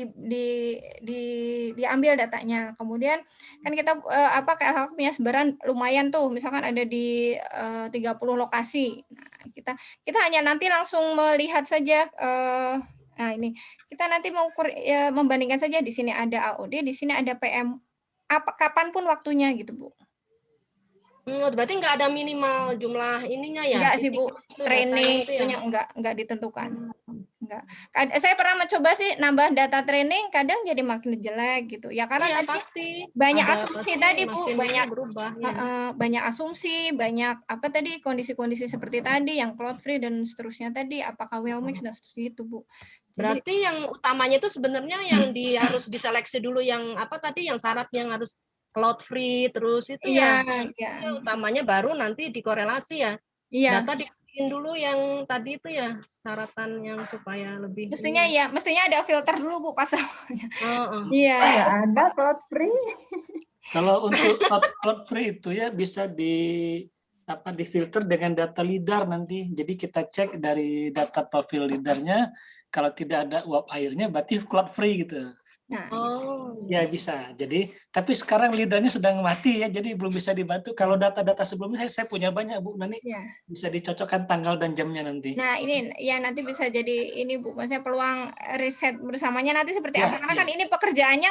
diambil datanya. Kemudian kan kita KLH punya sebaran lumayan tuh, misalkan ada di 30 lokasi. Nah, kita hanya nanti langsung melihat saja nah ini kita nanti mau membandingkan saja di sini ada AOD, di sini ada PM. Kapanpun waktunya gitu Bu. Berarti nggak ada minimal jumlah ininya ya? Enggak sih Bu, training itu ya enggak ditentukan. Enggak. Saya pernah mencoba sih nambah data training, kadang jadi makin jelek gitu. Ya karena pasti banyak asumsi tadi Bu, banyak berubah. Banyak asumsi, banyak tadi kondisi-kondisi seperti tadi yang cloud free dan seterusnya tadi, apakah well mix dan seterusnya itu Bu. Berarti yang utamanya itu sebenarnya yang harus diseleksi dulu yang tadi yang syarat yang harus cloud free terus itu ya utamanya baru nanti dikorelasi ya. Data dikirim dulu yang tadi itu ya syaratan yang supaya lebih mestinya ada filter dulu Bu pasalnya. Iya. Ada cloud free. Kalau untuk cloud free itu ya bisa difilter dengan data lidar nanti. Jadi kita cek dari data profil lidarnya, kalau tidak ada uap airnya berarti cloud free gitu. Nah, ya bisa. Jadi, tapi sekarang lidarnya sedang mati ya, jadi belum bisa dibantu. Kalau data-data sebelumnya saya punya banyak Bu, nanti bisa dicocokkan tanggal dan jamnya nanti. Nah ini ya nanti bisa jadi ini Bu, maksudnya peluang riset bersamanya nanti seperti apa? Karena kan ini pekerjaannya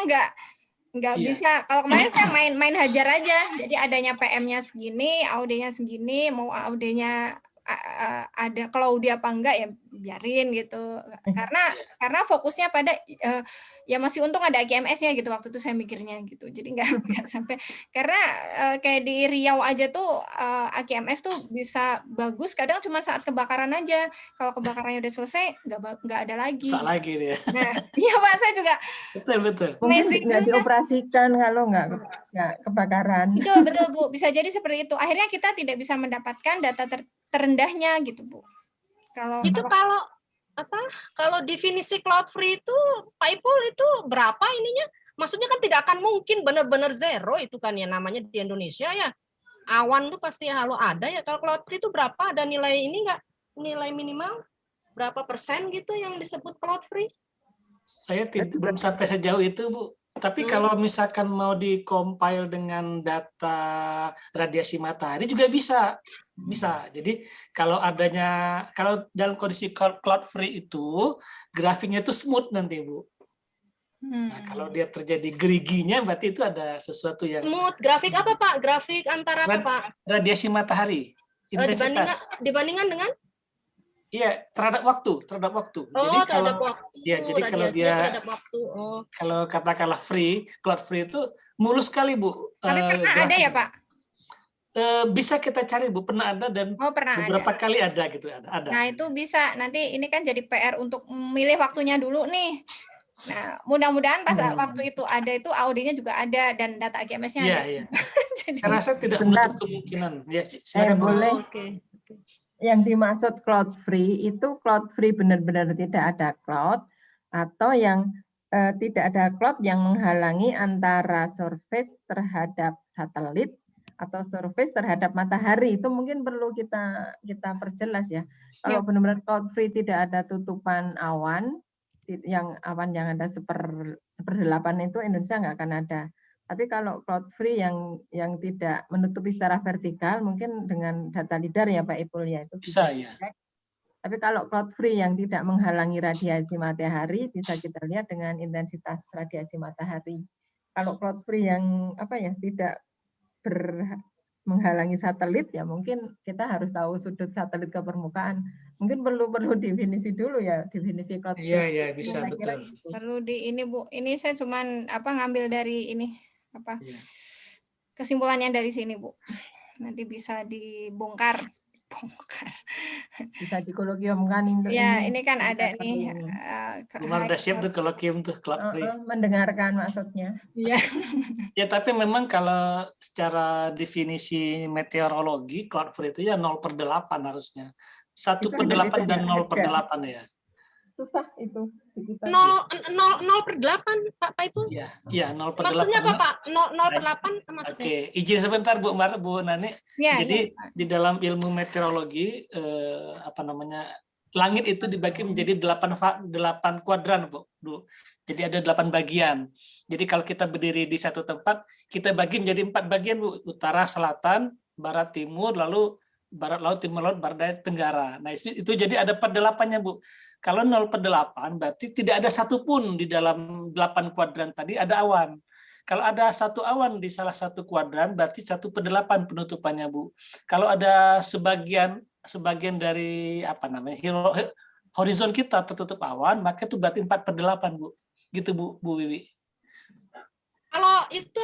nggak bisa. Kalau kemarin saya main hajar aja. Jadi adanya PM-nya segini, AOD-nya segini, mau AOD-nya ada cloud apa enggak ya biarin gitu. Karena fokusnya pada ya masih untung ada AQMS-nya gitu waktu itu saya mikirnya gitu. Jadi nggak sampai karena kayak di Riau aja tuh AQMS tuh bisa bagus kadang cuma saat kebakaran aja. Kalau kebakarannya udah selesai nggak ada lagi. Bisa lagi dia. Nah, iya Pak, saya juga betul. Mungkin nggak dioperasikan kalau nggak kebakaran. Betul Bu, bisa jadi seperti itu. Akhirnya kita tidak bisa mendapatkan data terendahnya gitu Bu. Kalau definisi cloud free itu Pak Ipul itu berapa ininya? Maksudnya kan tidak akan mungkin benar-benar zero itu kan ya namanya di Indonesia ya. Awan tuh pasti selalu ada ya. Kalau cloud free itu berapa? Ada nilai ini nggak? Nilai minimal berapa persen gitu yang disebut cloud free? Saya belum sampai sejauh itu, Bu. Tapi kalau misalkan mau di-compile dengan data radiasi matahari juga bisa. Bisa. Jadi kalau dalam kondisi cloud free itu, grafiknya itu smooth nanti, Bu. Nah, kalau dia terjadi geriginya, berarti itu ada sesuatu yang... Smooth. Grafik apa, Pak? Grafik antara apa, Pak? Radiasi matahari. Intensitas. Dibandingkan dengan? Iya, terhadap waktu. Jadi terhadap kalau, waktu. Ya, jadi kalau dia terhadap waktu. Kalau katakanlah cloud free itu mulus sekali, Bu. Tapi pernah ada ya, Pak? Bisa kita cari, Bu. Pernah ada dan beberapa kali ada gitu. Ada. Nah, itu bisa. Nanti ini kan jadi PR untuk memilih waktunya dulu nih. Nah, mudah-mudahan pas waktu itu ada itu audionya juga ada dan data GMS-nya ada. Iya. Jadi, saya rasa tidak menutup kemungkinan. Ya, boleh. Yang dimaksud cloud free itu cloud free benar-benar tidak ada cloud, atau yang tidak ada cloud yang menghalangi antara surface terhadap satelit atau surface terhadap matahari. Itu mungkin perlu kita perjelas ya. Kalau benar-benar cloud free tidak ada tutupan awan, awan yang ada 1/8 itu Indonesia nggak akan ada. Tapi kalau cloud free yang tidak menutupi secara vertikal, mungkin dengan data LIDAR ya Pak Ipul ya, itu bisa ya. Tapi kalau cloud free yang tidak menghalangi radiasi matahari, bisa kita lihat dengan intensitas radiasi matahari. Kalau cloud free yang tidak menghalangi satelit, ya mungkin kita harus tahu sudut satelit ke permukaan. Mungkin perlu definisi dulu ya, definisi cloud free. Iya, bisa, betul. Perlu ini Bu, ini saya cuman ngambil dari ini kesimpulannya dari sini, Bu. Nanti bisa dibongkar. Bisa dikolokiumkan ini kan ada nih. Udah siap tuh kolokium tuh cloud free. Mendengarkan maksudnya. Iya. Ya, tapi memang kalau secara definisi meteorologi cloud free itu ya 0/8 harusnya. 1/8 dan 0/8 ya. Susah itu. 0/8 Pak Ipul? Iya, 0/8. Maksudnya apa Pak? 0/8 maksudnya? Oke, izin sebentar Bu Nani. Jadi di dalam ilmu meteorologi langit itu dibagi menjadi 8 kuadran, Bu. Jadi ada 8 bagian. Jadi kalau kita berdiri di satu tempat, kita bagi menjadi 4 bagian, Bu. Utara, selatan, barat, timur, lalu barat laut, timur laut, barat daya, tenggara. Nah, itu jadi ada 4/8-nya, Bu. Kalau 0/8 berarti tidak ada satupun di dalam 8 kuadran tadi ada awan. Kalau ada satu awan di salah satu kuadran berarti 1/8 penutupannya, Bu. Kalau ada sebagian dari horizon kita tertutup awan, maka itu berarti 4/8, Bu. Gitu, Bu Wiwi. Kalau itu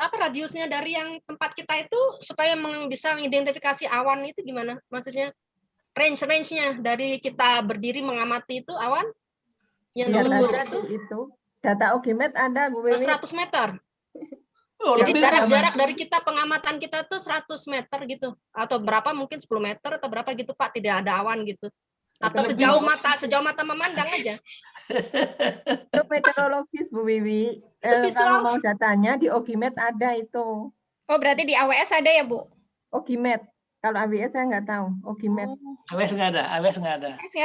apa radiusnya dari yang tempat kita itu supaya bisa mengidentifikasi awan itu gimana? Maksudnya range-nya dari kita berdiri mengamati itu awan yang disebut itu data Ogimet ada Bu Wiwi. 100 meter. Jadi jarak dari kita pengamatan kita tuh 100 meter gitu, atau berapa mungkin 10 meter atau berapa gitu Pak, tidak ada awan gitu. Atau sejauh mata memandang aja. Itu meteorologis Bu Wiwi. Kalau mau datanya di Ogimet ada itu. Oh, berarti di AWS ada ya, Bu? Ogimet. Kalau AWS saya nggak tahu. Ogimet. AWS nggak ada. AWS nggak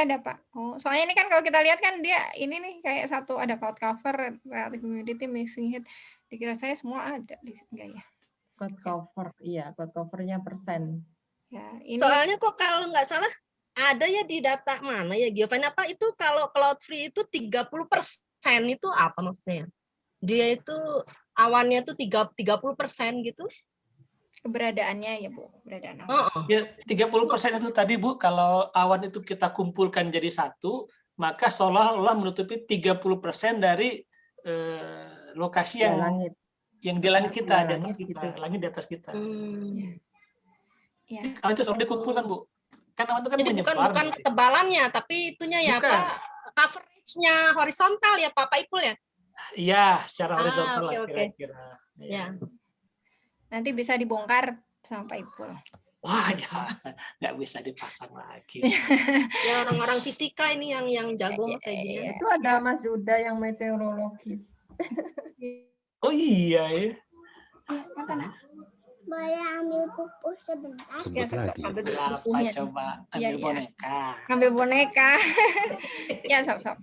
ada, Pak. Oh, soalnya ini kan kalau kita lihat kan dia ini nih kayak satu ada cloud cover, relative humidity, mixing heat. Dikira saya semua ada di sini enggak ya? Cloud cover, iya, cloud covernya persen. Ya, ini soalnya kok kalau nggak salah ada ya di data mana ya Giovanni, apa itu kalau cloud free itu 30% itu apa maksudnya? Dia itu awannya tuh 30% gitu. Keberadaannya ya Bu, keberadaan awan. Ya, 30% itu tadi Bu, kalau awan itu kita kumpulkan jadi satu, maka seolah-olah menutupi 30% dari lokasi yang di langit kita, di atas kita, langit di atas kita. Ya. Kalau itu selalu dikumpulkan, Bu. Kan awan itu kan jadi menyebar. bukan ketebalannya, tapi itunya ya apa coverage-nya horizontal ya Pak Ipul ya? Iya, secara horizontal lah kira-kira. Ya. Nanti bisa dibongkar sampai Ipul. Wah, ya, nggak bisa dipasang lagi. Ya orang-orang fisika ini yang jago kayak gini. Itu ada Mas Yuda yang meteorologis. Oh iya ya. Apa nak? Boleh ambil pupus sebentar? Ya, Ambil coba ambil boneka. Ngambil boneka. Ya, sob.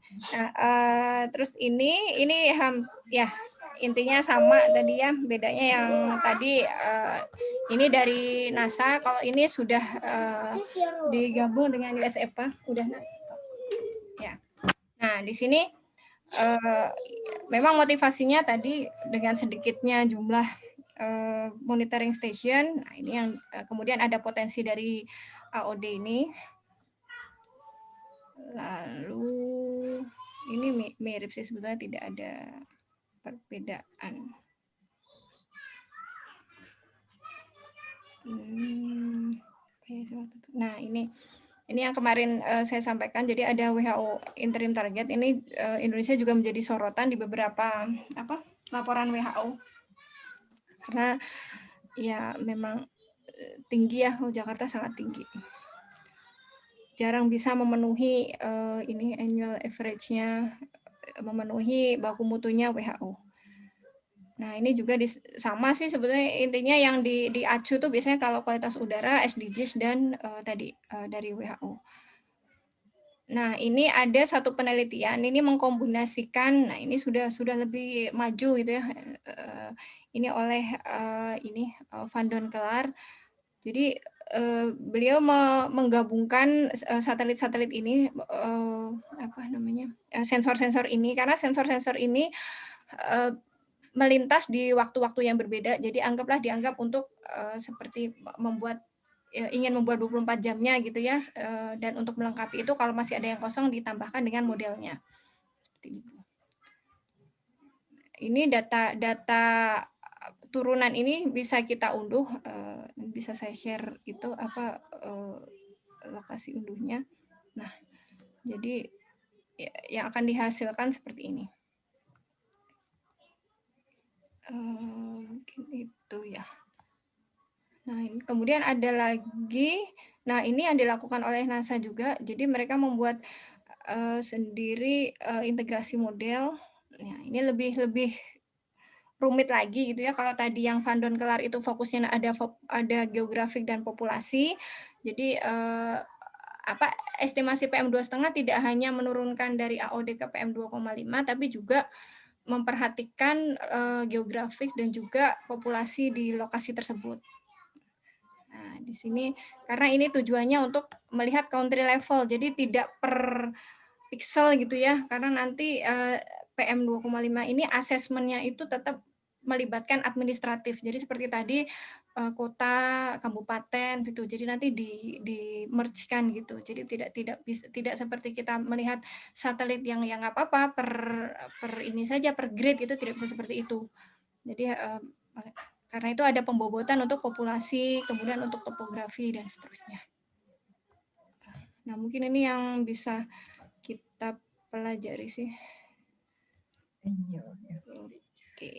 Nah, terus ini ya intinya sama tadi ya, bedanya yang tadi ini dari NASA, kalau ini sudah digabung dengan US EPA, udah ya. Nah di sini memang motivasinya tadi dengan sedikitnya jumlah monitoring station. Nah ini yang kemudian ada potensi dari AOD ini. Lalu ini mirip sih sebetulnya, tidak ada perbedaan. Nah ini yang kemarin saya sampaikan. Jadi ada WHO interim target. Ini Indonesia juga menjadi sorotan di beberapa laporan WHO karena ya memang tinggi ya, Jakarta sangat tinggi. Jarang bisa memenuhi ini annual average-nya, memenuhi baku mutunya WHO. Nah ini juga sama sih sebetulnya, intinya yang diacu tuh biasanya kalau kualitas udara, SDGs dan tadi dari WHO. Nah ini ada satu penelitian, ini mengkombinasikan, nah ini sudah lebih maju gitu ya, ini oleh Van Donckelaar. Jadi beliau menggabungkan satelit-satelit ini, sensor-sensor ini, karena sensor-sensor ini melintas di waktu-waktu yang berbeda. Jadi dianggap untuk seperti ingin membuat 24 jamnya gitu ya, dan untuk melengkapi itu kalau masih ada yang kosong ditambahkan dengan modelnya. Seperti itu. Ini data turunan ini bisa kita unduh, bisa saya share itu lokasi unduhnya. Nah, jadi yang akan dihasilkan seperti ini. Mungkin itu ya. Nah, ini kemudian ada lagi. Nah, ini yang dilakukan oleh NASA juga. Jadi mereka membuat sendiri integrasi model. Nah, ini lebih rumit lagi gitu ya. Kalau tadi yang Van Donckelaar itu fokusnya ada geografik dan populasi. Jadi estimasi PM2,5 tidak hanya menurunkan dari AOD ke PM2,5, tapi juga memperhatikan geografik dan juga populasi di lokasi tersebut. Nah, di sini karena ini tujuannya untuk melihat country level, jadi tidak per pixel gitu ya, karena nanti PM2,5 ini asesmennya itu tetap melibatkan administratif. Jadi seperti tadi kota, kabupaten gitu. Jadi nanti di merge-kan gitu. Jadi tidak seperti kita melihat satelit yang nggak apa-apa per ini saja per grade itu, tidak bisa seperti itu. Jadi karena itu ada pembobotan untuk populasi, kemudian untuk topografi dan seterusnya. Nah, mungkin ini yang bisa kita pelajari sih. Oke,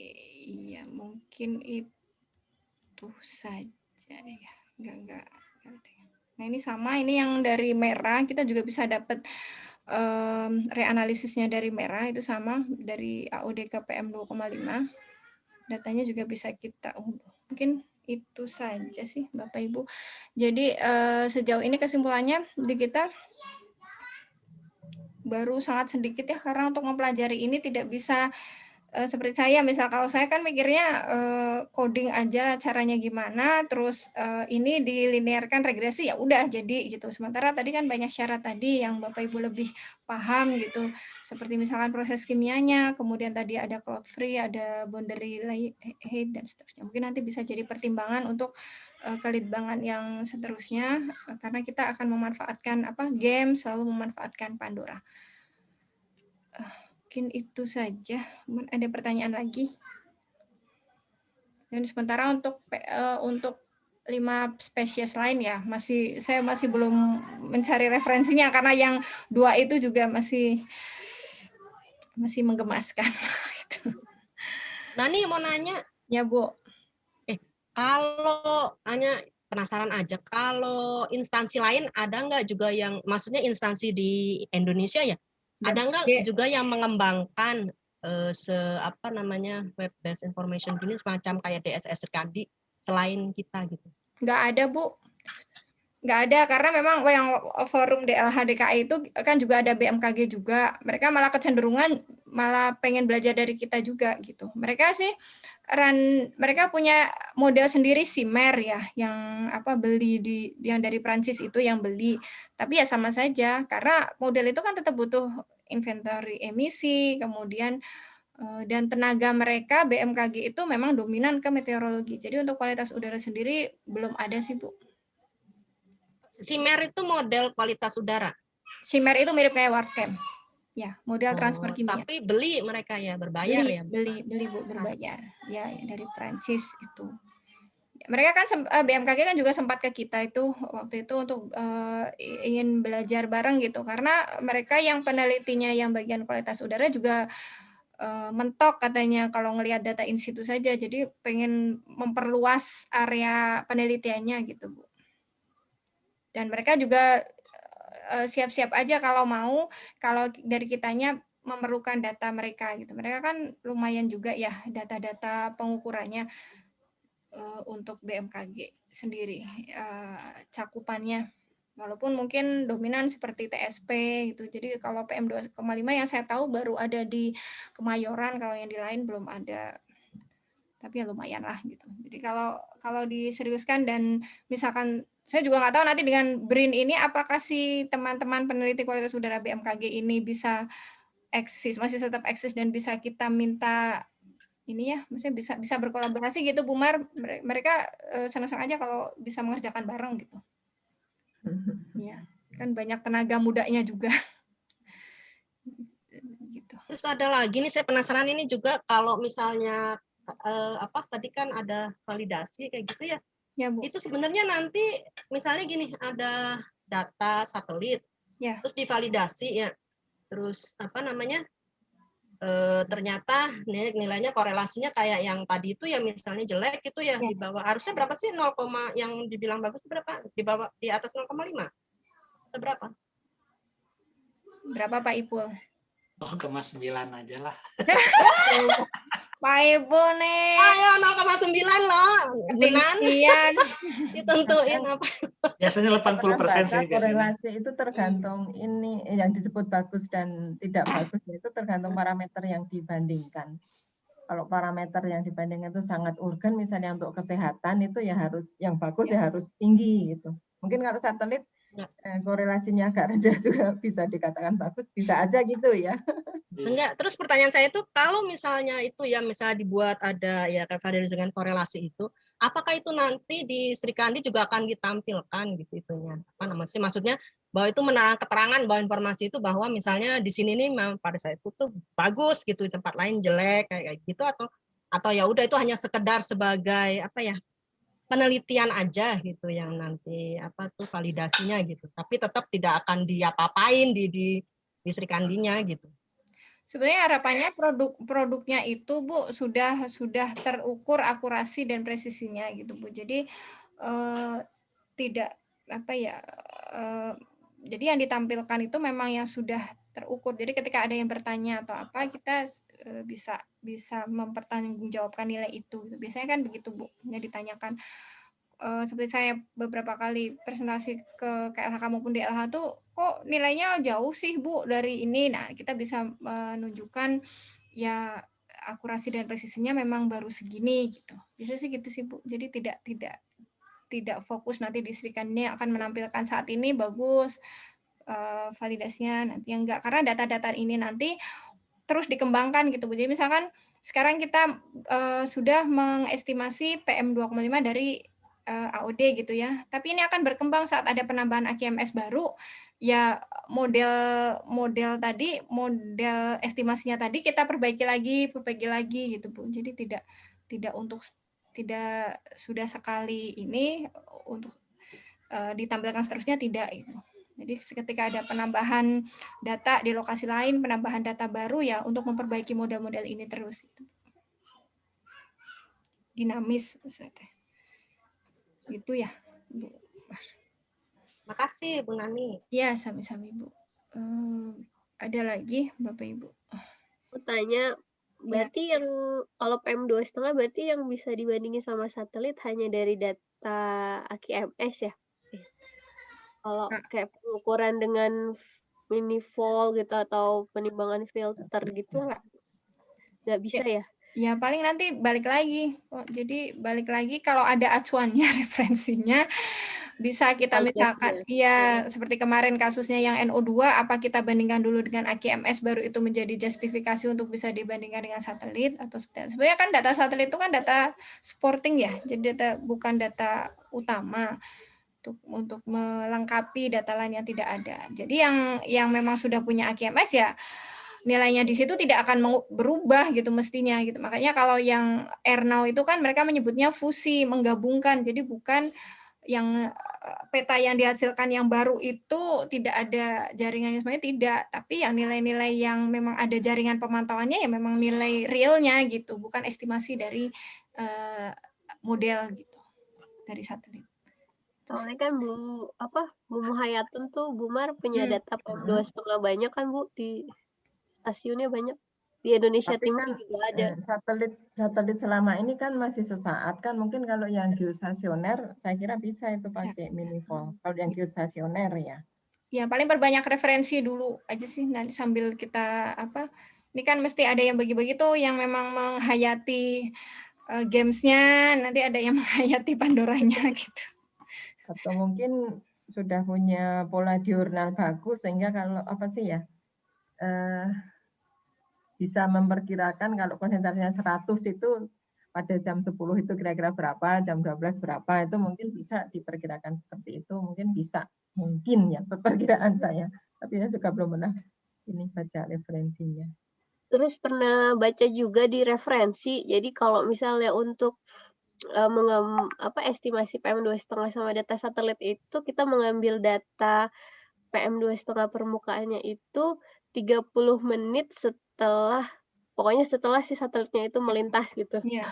iya mungkin itu saja ya. Enggak. Nah, ini sama, ini yang dari merah, kita juga bisa dapat reanalisisnya dari merah, itu sama dari AOD ke PM2,5. Datanya juga bisa kita unduh. Mungkin itu saja sih Bapak Ibu. Jadi sejauh ini kesimpulannya di kita baru sangat sedikit ya, karena untuk mempelajari ini tidak bisa seperti saya, misal kalau saya kan mikirnya coding aja caranya gimana, terus ini dilinearkan regresi ya udah jadi gitu. Sementara tadi kan banyak syarat tadi yang Bapak Ibu lebih paham gitu, seperti misalkan proses kimianya, kemudian tadi ada cloud free, ada boundary height dan seterusnya. Mungkin nanti bisa jadi pertimbangan untuk kelitbangan yang seterusnya, karena kita akan memanfaatkan game, selalu memanfaatkan Pandora. Mungkin itu saja. Ada pertanyaan lagi? Dan sementara untuk 5 spesies lain ya, saya masih belum mencari referensinya, karena yang 2 itu juga masih menggemaskan. Nani mau nanya? Ya, Bu. Kalau hanya penasaran aja, kalau instansi lain ada nggak juga yang, maksudnya instansi di Indonesia ya, ada nggak juga yang mengembangkan web based information gini semacam kayak DSS Sekadi selain kita gitu? Nggak ada, Bu. Nggak ada, karena memang yang forum DLH DKI itu kan juga ada BMKG juga. Mereka malah kecenderungan malah pengen belajar dari kita juga gitu. Mereka sih mereka punya model sendiri Simer ya, yang beli yang dari Prancis itu yang beli. Tapi ya sama saja, karena model itu kan tetap butuh inventory emisi, kemudian dan tenaga mereka BMKG itu memang dominan ke meteorologi. Jadi untuk kualitas udara sendiri belum ada sih, Bu. Simer itu model kualitas udara. Simer itu mirip kayak WordCamp. Ya, model transfer kimia. Tapi beli mereka ya, berbayar ya. Beli Bu, berbayar. Ya, dari Prancis itu. Mereka kan BMKG kan juga sempat ke kita itu waktu itu untuk ingin belajar bareng gitu, karena mereka yang penelitinya yang bagian kualitas udara juga mentok katanya kalau ngelihat data in situ saja, jadi pengen memperluas area penelitiannya gitu, Bu. Dan mereka juga siap-siap aja kalau mau, kalau dari kitanya memerlukan data mereka gitu. Mereka kan lumayan juga ya data-data pengukurannya untuk BMKG sendiri, cakupannya. Walaupun mungkin dominan seperti TSP gitu. Jadi kalau PM2,5 yang saya tahu baru ada di Kemayoran, kalau yang di lain belum ada. Tapi ya lumayan lah gitu. Jadi kalau diseriuskan dan misalkan saya juga nggak tahu nanti dengan BRIN ini apakah si teman-teman peneliti kualitas udara BMKG ini bisa eksis, masih tetap eksis dan bisa kita minta ini ya, maksudnya bisa berkolaborasi gitu, Bu Mar. Mereka senang-senang aja kalau bisa mengerjakan bareng gitu. Ya, kan banyak tenaga mudanya juga. Gitu. Terus ada lagi nih, saya penasaran ini juga kalau misalnya tadi kan ada validasi kayak gitu ya. Ya, Bu. Itu sebenarnya nanti misalnya gini, ada data satelit, ya. Terus divalidasi ya, terus ternyata nilainya korelasinya kayak yang tadi itu ya, misalnya jelek itu ya, di bawah, harusnya berapa sih 0, yang dibilang bagus berapa? Di bawah, di atas 0,5 atau berapa? Berapa Pak Ipul? 0,9 aja lah. Pak Ipul nih. Ayo 0,9 loh. Benar. Ditentuin apa? Biasanya 80% sih biasanya. Korelasi itu tergantung ini yang disebut bagus dan tidak bagus, itu tergantung parameter yang dibandingkan. Kalau parameter yang dibandingkan itu sangat urgen, misalnya untuk kesehatan itu ya harus yang bagus ya harus tinggi gitu. Mungkin kalau satelit korelasinya agak rendah juga bisa dikatakan bagus, bisa aja gitu ya. Enggak, terus pertanyaan saya itu kalau misalnya itu ya, misalnya dibuat ada ya validasi dengan korelasi itu, apakah itu nanti di Sri Kandi juga akan ditampilkan gitu itunya? Apa namanya sih, maksudnya bahwa itu menerang keterangan bahwa informasi itu bahwa misalnya di sini nih pada saat itu tuh bagus gitu, di tempat lain jelek kayak gitu, atau ya udah itu hanya sekedar sebagai apa ya, penelitian aja gitu yang nanti validasinya gitu, tapi tetap tidak akan diapa-apain di Sri Kandinya gitu. Sebenarnya harapannya produknya itu Bu sudah terukur akurasi dan presisinya gitu Bu. Jadi tidak jadi yang ditampilkan itu memang yang sudah terukur. Jadi ketika ada yang bertanya atau apa, kita bisa mempertanggungjawabkan nilai itu. Biasanya kan begitu Bu, yang ditanyakan. Seperti saya beberapa kali presentasi ke KLHK maupun DLH tuh kok nilainya jauh sih Bu dari ini. Nah, kita bisa menunjukkan ya akurasi dan presisinya memang baru segini gitu. Bisa sih gitu sih Bu. Jadi tidak fokus nanti di Sri Kandi akan menampilkan saat ini bagus validasinya, nanti enggak, karena data-data ini nanti terus dikembangkan gitu Bu. Jadi misalkan sekarang kita sudah mengestimasi PM2,5 dari AOD gitu ya. Tapi ini akan berkembang saat ada penambahan AQMS baru. Ya model estimasinya tadi kita perbaiki lagi gitu Bu. Jadi tidak sudah sekali ini untuk ditampilkan seterusnya tidak gitu. Jadi ketika ada penambahan data di lokasi lain, penambahan data baru ya untuk memperbaiki model-model ini terus. Gitu. Dinamis maksudnya. Gitu ya, Bu. Makasih Bu Nani. Ya, sami-sami Bu. Ada lagi Bapak Ibu? Aku tanya, berarti yang kalau PM2,5 berarti yang bisa dibandingin sama satelit hanya dari data AQMS ya? Kalau kayak pengukuran dengan mini-vol gitu atau penimbangan filter gitu nggak bisa ya? Ya paling nanti balik lagi. Jadi balik lagi kalau ada acuannya, referensinya bisa kita misalkan, ya seperti kemarin kasusnya yang NO2, apa kita bandingkan dulu dengan AQMS baru itu menjadi justifikasi untuk bisa dibandingkan dengan satelit atau sebenarnya kan data satelit itu kan data supporting ya, jadi data bukan data utama untuk melengkapi data lain yang tidak ada. Jadi yang memang sudah punya AQMS ya nilainya di situ tidak akan berubah gitu mestinya gitu. Makanya kalau yang AirNow itu kan mereka menyebutnya fusi, menggabungkan. Jadi bukan yang peta yang dihasilkan yang baru itu tidak ada jaringannya sebenarnya tidak, tapi yang nilai-nilai yang memang ada jaringan pemantauannya ya memang nilai realnya gitu, bukan estimasi dari model gitu dari satelit. Soalnya kan Bu Muhayatun tuh Bu Mar punya data PM2,5 banyak kan Bu, di stasiunnya banyak. Di Indonesia Tapi Timur kan juga ada. satelit selama ini kan masih sesaat kan, mungkin kalau yang geostasioner saya kira bisa itu pakai mini-vol. Kalau yang geostasioner ya. Ya paling perbanyak referensi dulu aja sih, nanti sambil kita ini kan mesti ada yang bagi-bagi tuh yang memang menghayati gamesnya, nanti ada yang menghayati Pandoranya gitu. Atau mungkin sudah punya pola diurnal bagus sehingga kalau bisa memperkirakan kalau konsentrasinya 100 itu pada jam 10 itu kira-kira berapa, jam 12 berapa, itu mungkin bisa diperkirakan seperti itu, mungkin ya perkiraan saya. Tapi saya juga belum pernah ini baca referensinya. Terus pernah baca juga di referensi, jadi kalau misalnya untuk estimasi PM2,5 sama data satelit itu kita mengambil data PM2,5 permukaannya itu 30 menit pokoknya setelah si satelitnya itu melintas gitu. Iya.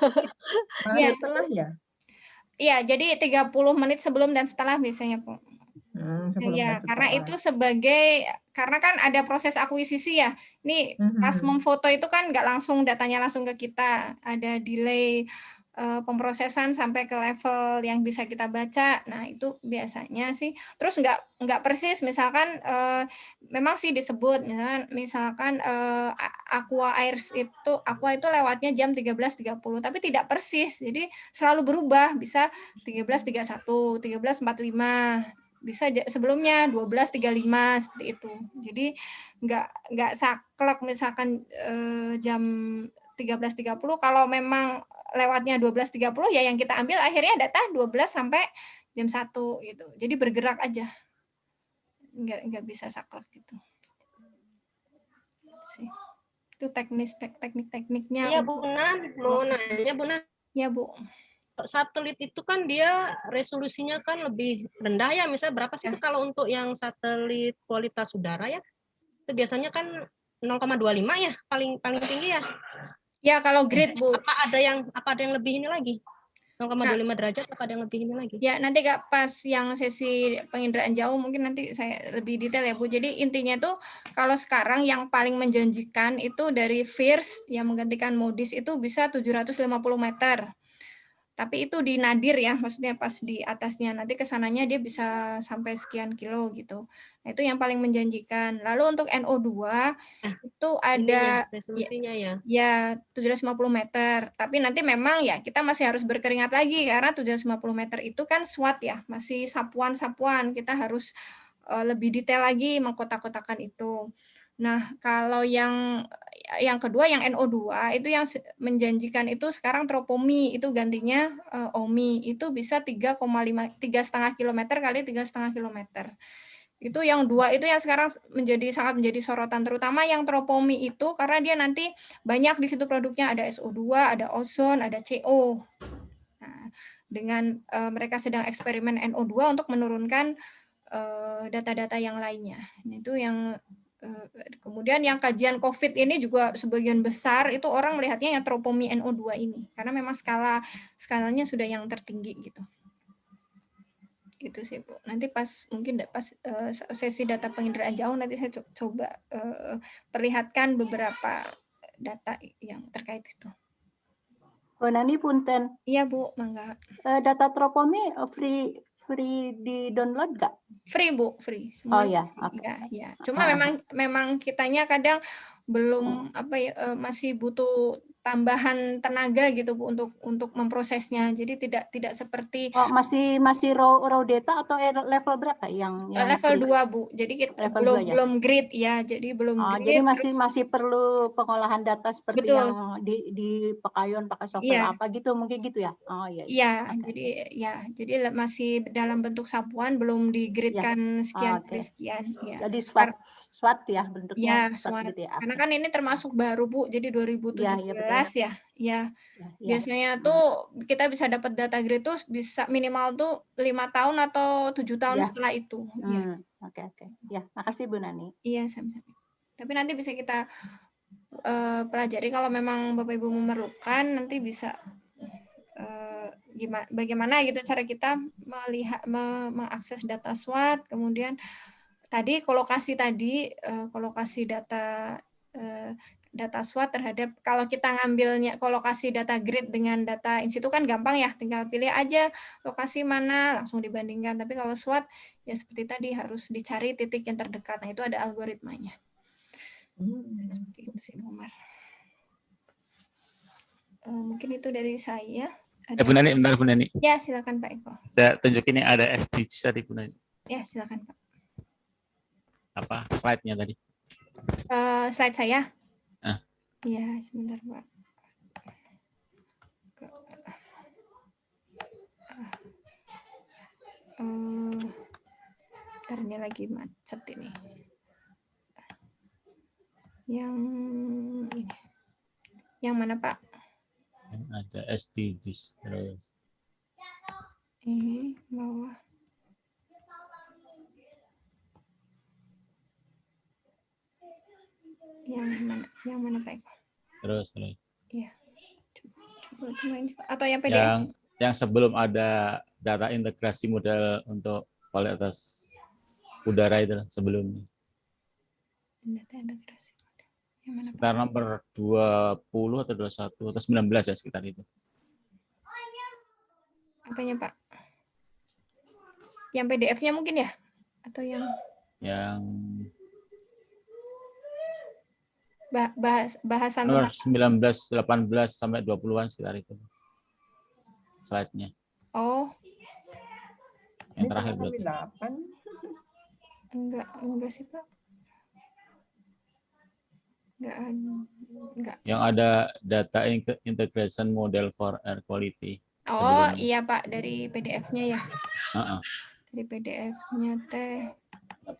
Setelah ya? Iya, jadi 30 menit sebelum dan setelah biasanya, Bu. Ya, karena itu karena kan ada proses akuisisi ya. Ini pas memfoto itu kan nggak langsung datanya langsung ke kita, ada delay pemrosesan sampai ke level yang bisa kita baca. Nah itu biasanya sih. Terus nggak persis, misalkan memang sih disebut, misalkan Aqua itu lewatnya jam 13.30, tapi tidak persis. Jadi selalu berubah, bisa 13.31, 13.45. Bisa sebelumnya 12.35 seperti itu. Jadi nggak saklek misalkan jam 13.30, kalau memang lewatnya 12.30 ya yang kita ambil akhirnya data 12 sampai jam 1 gitu. Jadi bergerak aja. Nggak bisa saklek gitu. Itu teknik-tekniknya. Iya, Bu Nan, mau nanya Bu Nan. Ya, Bu. Satelit itu kan dia resolusinya kan lebih rendah ya, misalnya berapa sih itu kalau untuk yang satelit kualitas udara ya? Itu biasanya kan 0,25 ya, paling tinggi ya. Ya, kalau grid, Bu. Apa ada yang lebih ini lagi? 0,25 derajat apa ada yang lebih ini lagi? Ya, nanti pas yang sesi penginderaan jauh mungkin nanti saya lebih detail ya, Bu. Jadi intinya tuh kalau sekarang yang paling menjanjikan itu dari FIRS yang menggantikan MODIS itu bisa 750 meter. Tapi itu di nadir ya, maksudnya pas di atasnya, nanti kesananya dia bisa sampai sekian kilo gitu. Nah itu yang paling menjanjikan. Lalu untuk NO2 itu ada resolusinya ya 750 meter. Tapi nanti memang ya kita masih harus berkeringat lagi karena 750 meter itu kan SWOT ya, masih sapuan-sapuan. Kita harus lebih detail lagi mengkotak-kotakan itu. Nah, kalau yang kedua yang NO2 itu yang menjanjikan itu sekarang Tropomi, itu gantinya OMI, itu bisa 3,5 km kali 3,5 km. Itu yang dua itu yang sekarang sangat menjadi sorotan, terutama yang Tropomi itu karena dia nanti banyak di situ produknya, ada SO2, ada ozon, ada CO. Nah, dengan mereka sedang eksperimen NO2 untuk menurunkan data-data yang lainnya. Itu yang kemudian yang kajian COVID ini juga sebagian besar itu orang melihatnya yang Tropomi NO2 ini karena memang skalanya sudah yang tertinggi gitu. Itu sih Bu. Nanti mungkin pas sesi data penginderaan jauh nanti saya coba perlihatkan beberapa data yang terkait itu. Oh, Nani punten. Iya Bu, mangga. Data Tropomi free di download nggak? Free Bu, free. Oh Semuanya ya, free. oke. Ya. Cuma memang kitanya kadang belum masih butuh tambahan tenaga gitu Bu untuk memprosesnya. Jadi tidak seperti Oh, masih raw data atau level berapa yang level free? 2 Bu. Jadi kita Level 2 ya? belum grade ya. Jadi belum Oh, grade. jadi masih perlu pengolahan data seperti Betul. yang di Pekayon pakai software Iya. apa gitu, mungkin gitu ya? Oh iya. Iya, Oke. jadi masih dalam bentuk sapuan, belum di-grade-kan sekian Oke. kali sekian. Ya. Jadi SWOT ya bentuknya Ya, SWOT SWOT. gitu ya. Karena Oke. kan ini termasuk baru Bu, jadi 2017 Iya, betul. ya. Ya. Ya. Biasanya tuh kita bisa dapat data grade tuh bisa minimal tuh 5 tahun atau 7 tahun Ya. setelah itu. Ya. Oke. Ya, makasih Bu Nani. Iya, sama-sama. Tapi nanti bisa kita pelajari kalau memang Bapak Ibu memerlukan, nanti bisa bagaimana gitu cara kita melihat mengakses data SWOT, kemudian tadi kolokasi data SWOT terhadap kalau kita ngambilnya kolokasi data grid dengan data in situ kan gampang ya, tinggal pilih aja lokasi mana langsung dibandingkan. Tapi kalau SWOT ya seperti tadi harus dicari titik yang terdekat. Nah, itu ada algoritmanya. Seperti itu sih, Umar. Mungkin itu dari saya. Bu Nani, bentar Bu Nani. Ya, silakan Pak Eko. Saya tunjukin ini ada SDGs tadi Bu Nani. Ya, silakan Pak. Apa slide-nya tadi? Slide saya. Iya, sebentar Pak. Ntarnya lagi macet ini. Yang ini. Yang mana Pak? Ada SDGs terus. Ini bawah. Yang mana Pak Eko? Terus. Iya. Coba ini atau yang PDF? Yang sebelum ada data integrasi model untuk kualitas udara itu sebelumnya. Data integrasi. Yang mana, sekitar Pak? Nomor 20 atau 21 atau 19 ya sekitar itu. Apanya Pak? Yang PDF-nya mungkin ya? Atau yang bahasan nomor 19, 18 sampai 20-an sekitar itu. Slide-nya. Oh. Yang terakhir berarti. 8. Enggak sih, Pak. Enggak. Yang ada data integration model for air quality. Oh, iya Pak, dari PDF-nya ya. Dari PDF-nya teh 17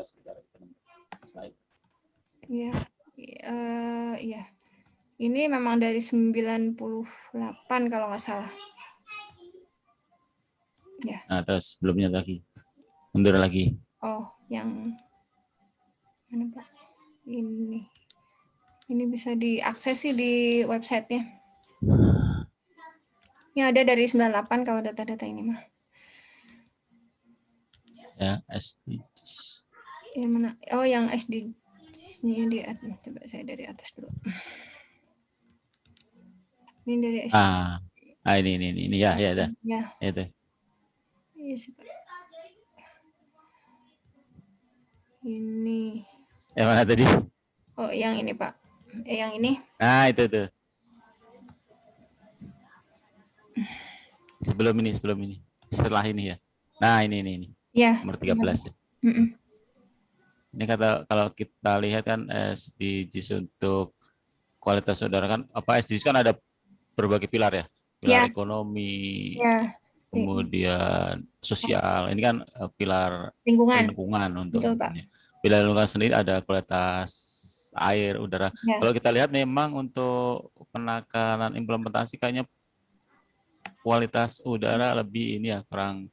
sekitar itu. Slide. Iya. Iya. Ini memang dari 98 kalau nggak salah. Ya. Nah, terus sebelumnya lagi. Mundur lagi. Oh, yang mana Pak? Ini bisa diakses sih di websitenya. Yang ada dari 98 kalau data-data ini mah. Ya, SDGs. Yang mana? Oh, yang SDGs-nya di atas. Coba saya dari atas dulu. Ini dari SDGs. Ini ya, dah. Ya. Itu. Iya sih, Pak. Ini. Yang mana tadi? Oh, yang ini, Pak. Yang ini. Nah, itu tuh. Sebelum ini. Setelah ini ya. Nah, ini. Ya. Nomor 13 ya. Ini kalau kita lihat kan SDGs untuk kualitas udara kan SDGs kan ada berbagai pilar ya. Pilar ekonomi. Ya. Kemudian sosial. Ini kan pilar lingkungan untuk. Betul, Pak. Pilar lingkungan sendiri ada kualitas air, udara. Ya. Kalau kita lihat memang untuk penekanan implementasi kayaknya kualitas udara lebih ini ya kurang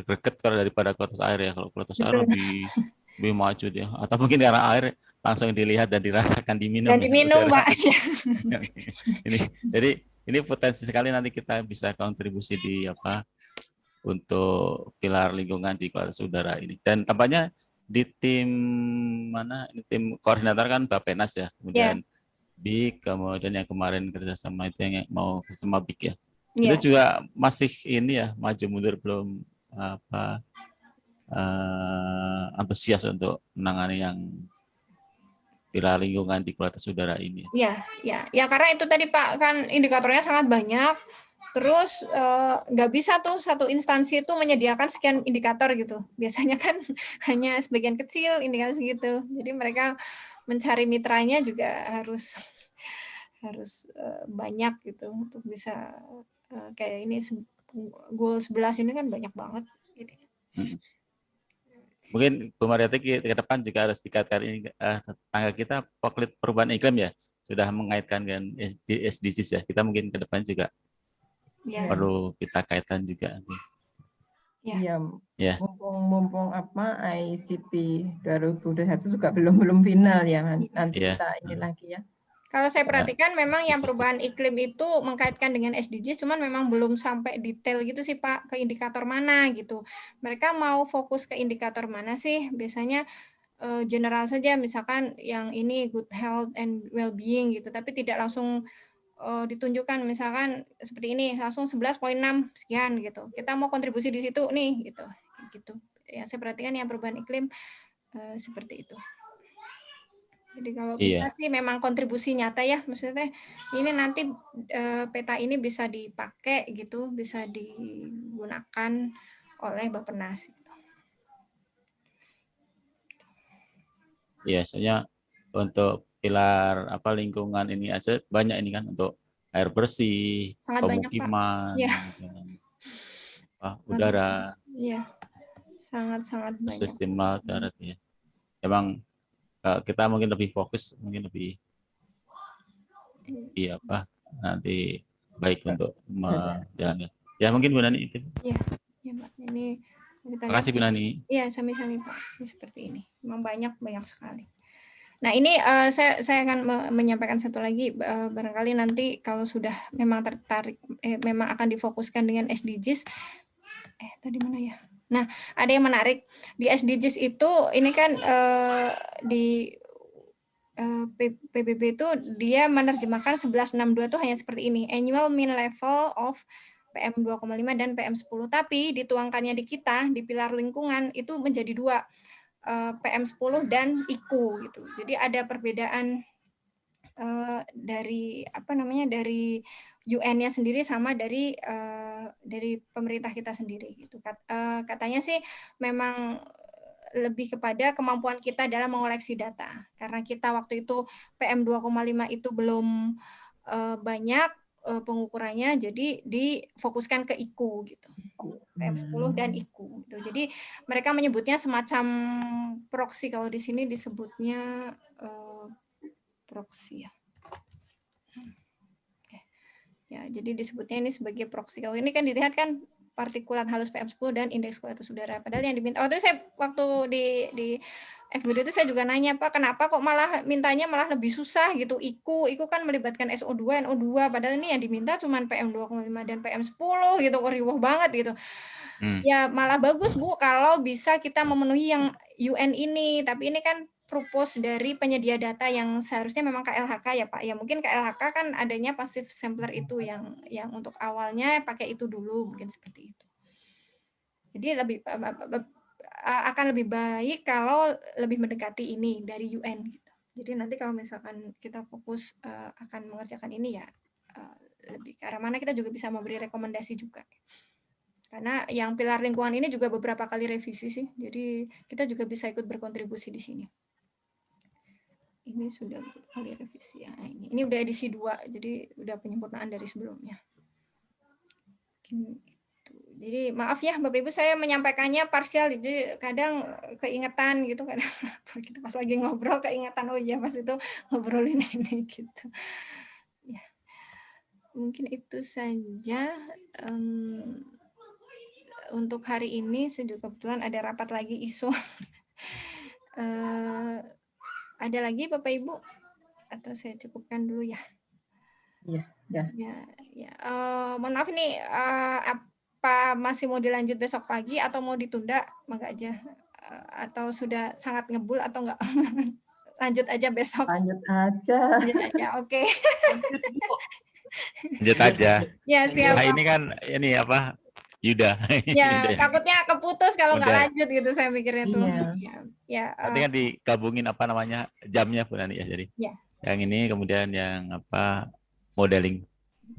greget daripada kualitas air ya. Kalau kualitas air lebih maju dia. Atau mungkin karena air langsung dilihat dan dirasakan diminum. Dan diminum, Pak. Jadi ini potensi sekali nanti kita bisa kontribusi di untuk pilar lingkungan di kualitas udara ini. Dan tampaknya di tim tim koordinator kan Bappenas ya, kemudian BIK, kemudian yang kemarin kerjasama itu yang mau kerjasama BIK ya. Itu juga masih ini ya, maju mundur, belum apa antusias untuk menangani yang pilar lingkungan di kualitas udara ini. Ya karena itu tadi Pak, kan indikatornya sangat banyak. Terus nggak bisa tuh satu instansi itu menyediakan sekian indikator gitu. Biasanya kan hanya sebagian kecil indikator segitu. Jadi mereka mencari mitranya juga harus banyak gitu untuk bisa kayak ini goal 11 ini kan banyak banget. Gitu. Mungkin Bu Mariati ke depan juga harus dikaitkan ini tetangga kita poklit perubahan iklim ya, sudah mengaitkan dengan SDGs ya. Kita mungkin ke depan juga perlu kita kaitkan juga nanti. Ya. Mumpung apa ICP 2021 juga belum final ya, nanti kita ini lagi ya. Kalau saya perhatikan memang yang perubahan iklim itu mengkaitkan dengan SDGs, cuman memang belum sampai detail gitu sih Pak, ke indikator mana gitu. Mereka mau fokus ke indikator mana sih? Biasanya general saja, misalkan yang ini good health and well-being gitu, tapi tidak langsung ditunjukkan misalkan seperti ini, langsung 11,6 sekian gitu. Kita mau kontribusi di situ nih gitu. Ya, saya perhatikan yang perubahan iklim seperti itu. Jadi kalau bisa sih memang kontribusi nyata ya, maksudnya ini nanti peta ini bisa dipakai gitu, bisa digunakan oleh Bappenas. Gitu. Iya, soalnya untuk pilar apa lingkungan ini aja banyak ini kan, untuk air bersih, sangat pemukiman, udara. Iya, sangat banyak. Sistem laut darat ya. Emang kita mungkin lebih fokus, mungkin lebih apa nanti baik untuk menjalankan. Ya mungkin Bu Nani itu. Iya Mbak. Ini terima kasih Bu Nani. Iya, sami-sami Pak. Ini seperti ini. Memang banyak sekali. Nah ini saya akan menyampaikan satu lagi, barangkali nanti kalau sudah memang tertarik, memang akan difokuskan dengan SDGs. Tadi mana ya? Nah, ada yang menarik di SDGs itu, ini kan di PBB itu dia menerjemahkan 1162 itu hanya seperti ini, annual mean level of PM 2,5 dan PM 10, tapi dituangkannya di kita di pilar lingkungan itu menjadi 2, PM 10 dan IQ gitu. Jadi ada perbedaan dari dari UN-nya sendiri sama dari pemerintah kita sendiri gitu. Katanya sih memang lebih kepada kemampuan kita dalam mengoleksi data. Karena kita waktu itu PM 2,5 itu belum banyak pengukurannya, jadi difokuskan ke IQ gitu. PM 10 dan IQ gitu. Jadi mereka menyebutnya semacam proxy, kalau di sini disebutnya proxy ya. Ya, jadi disebutnya ini sebagai proxy. Kalau ini kan dilihat kan partikulat halus PM10 dan indeks kualitas udara. Padahal yang diminta waktu di FGD itu saya juga nanya, Pak, kenapa kok malah mintanya malah lebih susah gitu. IQ kan melibatkan SO2, NO2, padahal ini yang diminta cuma PM 2,5 dan PM 10 gitu, riuh banget gitu. Ya malah bagus Bu kalau bisa kita memenuhi yang UN ini, tapi ini kan propose dari penyedia data yang seharusnya memang KLHK ya Pak. Ya mungkin KLHK kan adanya passive sampler itu yang untuk awalnya pakai itu dulu, mungkin seperti itu. Jadi akan lebih baik kalau lebih mendekati ini dari UN gitu. Jadi nanti kalau misalkan kita fokus akan mengerjakan ini ya lebih ke arah mana, kita juga bisa memberi rekomendasi juga. Karena yang pilar lingkungan ini juga beberapa kali revisi sih. Jadi kita juga bisa ikut berkontribusi di sini. Ini sudah kali revisi ya. Ini udah edisi 2, jadi udah penyempurnaan dari sebelumnya. Jadi maaf ya Bapak Ibu, saya menyampaikannya parsial, jadi kadang keingetan gitu, kadang kita pas lagi ngobrol keingetan, oh iya pas itu ngobrolin ini gitu. Ya. Mungkin itu saja untuk hari ini. Saya juga kebetulan ada rapat lagi ISO. Ada lagi Bapak Ibu? Atau saya cukupkan dulu ya? Ya. Mohon maaf nih, apa masih mau dilanjut besok pagi atau mau ditunda? Mangga aja. Atau sudah sangat ngebul atau enggak? Lanjut aja besok. Lanjut aja. Oke. Lanjut aja. Ya, siap. Nah, ini kan ini apa? Yuda. Ya, Yuda. takutnya keputus kalau nggak Udah. lanjut gitu saya mikirnya tuh. Iya. Ya, Nanti kan digabungin apa namanya jamnya Bu Nani ya. Jadi Ya. yang ini kemudian yang apa modeling.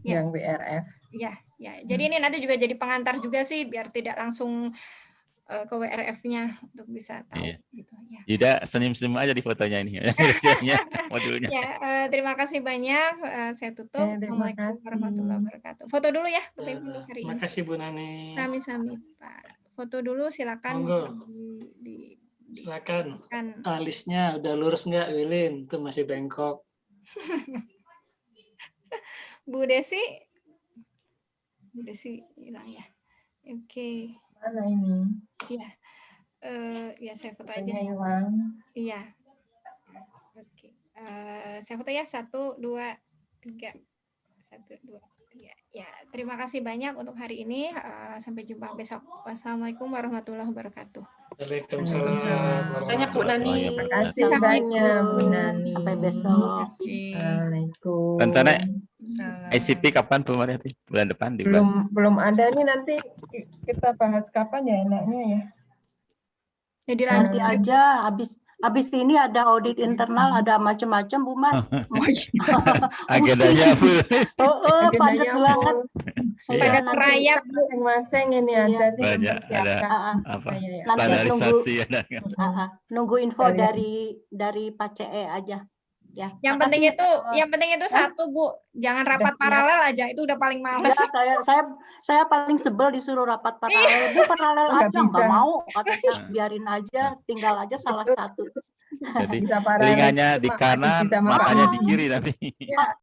Ya. Yang WRF. Ya. Jadi ini nanti juga jadi pengantar juga sih biar tidak langsung ke WRF-nya untuk bisa tahu. Iya. Gitu. Ya. Yuda senyum-senyum aja di fotonya ini. Modulnya. Ya, terima kasih banyak. Saya tutup. Assalamualaikum warahmatullahi wabarakatuh. Foto dulu ya, untuk hari ini. Terima kasih Bu Nani. Sami-sami Pak. Foto dulu silakan. Silakan. Alisnya udah lurus nggak, Wilin? Itu masih bengkok. Bu Desi hilang ya. Oke. Mana ini? Iya. Ya saya foto aja. Hilang. Iya. Oke. Saya foto ya 1, 2, 3. 1, 2, 3. Ya, terima kasih banyak untuk hari ini. Sampai jumpa besok. Wassalamualaikum warahmatullahi wabarakatuh. Waalaikumsalam. Banyak Bu Nani. Terima kasih banyak Bu Nani. Sampai besok. Assalamualaikum. Rencana ICP kapan Bu Mariati? Bulan depan dibahas. Belum ada nih, nanti kita bahas kapan ya enaknya ya. Jadi Nanti aja habis ini ada audit internal, ada macam-macam Bu Man. Agendanya full. Padat banget. Pada merayap masing-masing ini aja sih. Banyak ada apa? Nanti Standarisasi ada. nunggu info dari Pak CE aja. Ya. Yang penting itu satu Bu, jangan rapat paralel aja, itu udah paling males. Ya, saya paling sebel disuruh rapat paralel. Bu paralel aja nggak mau, kata saya biarin aja, tinggal aja salah satu. Jadi telinganya di kanan, matanya di kiri nanti.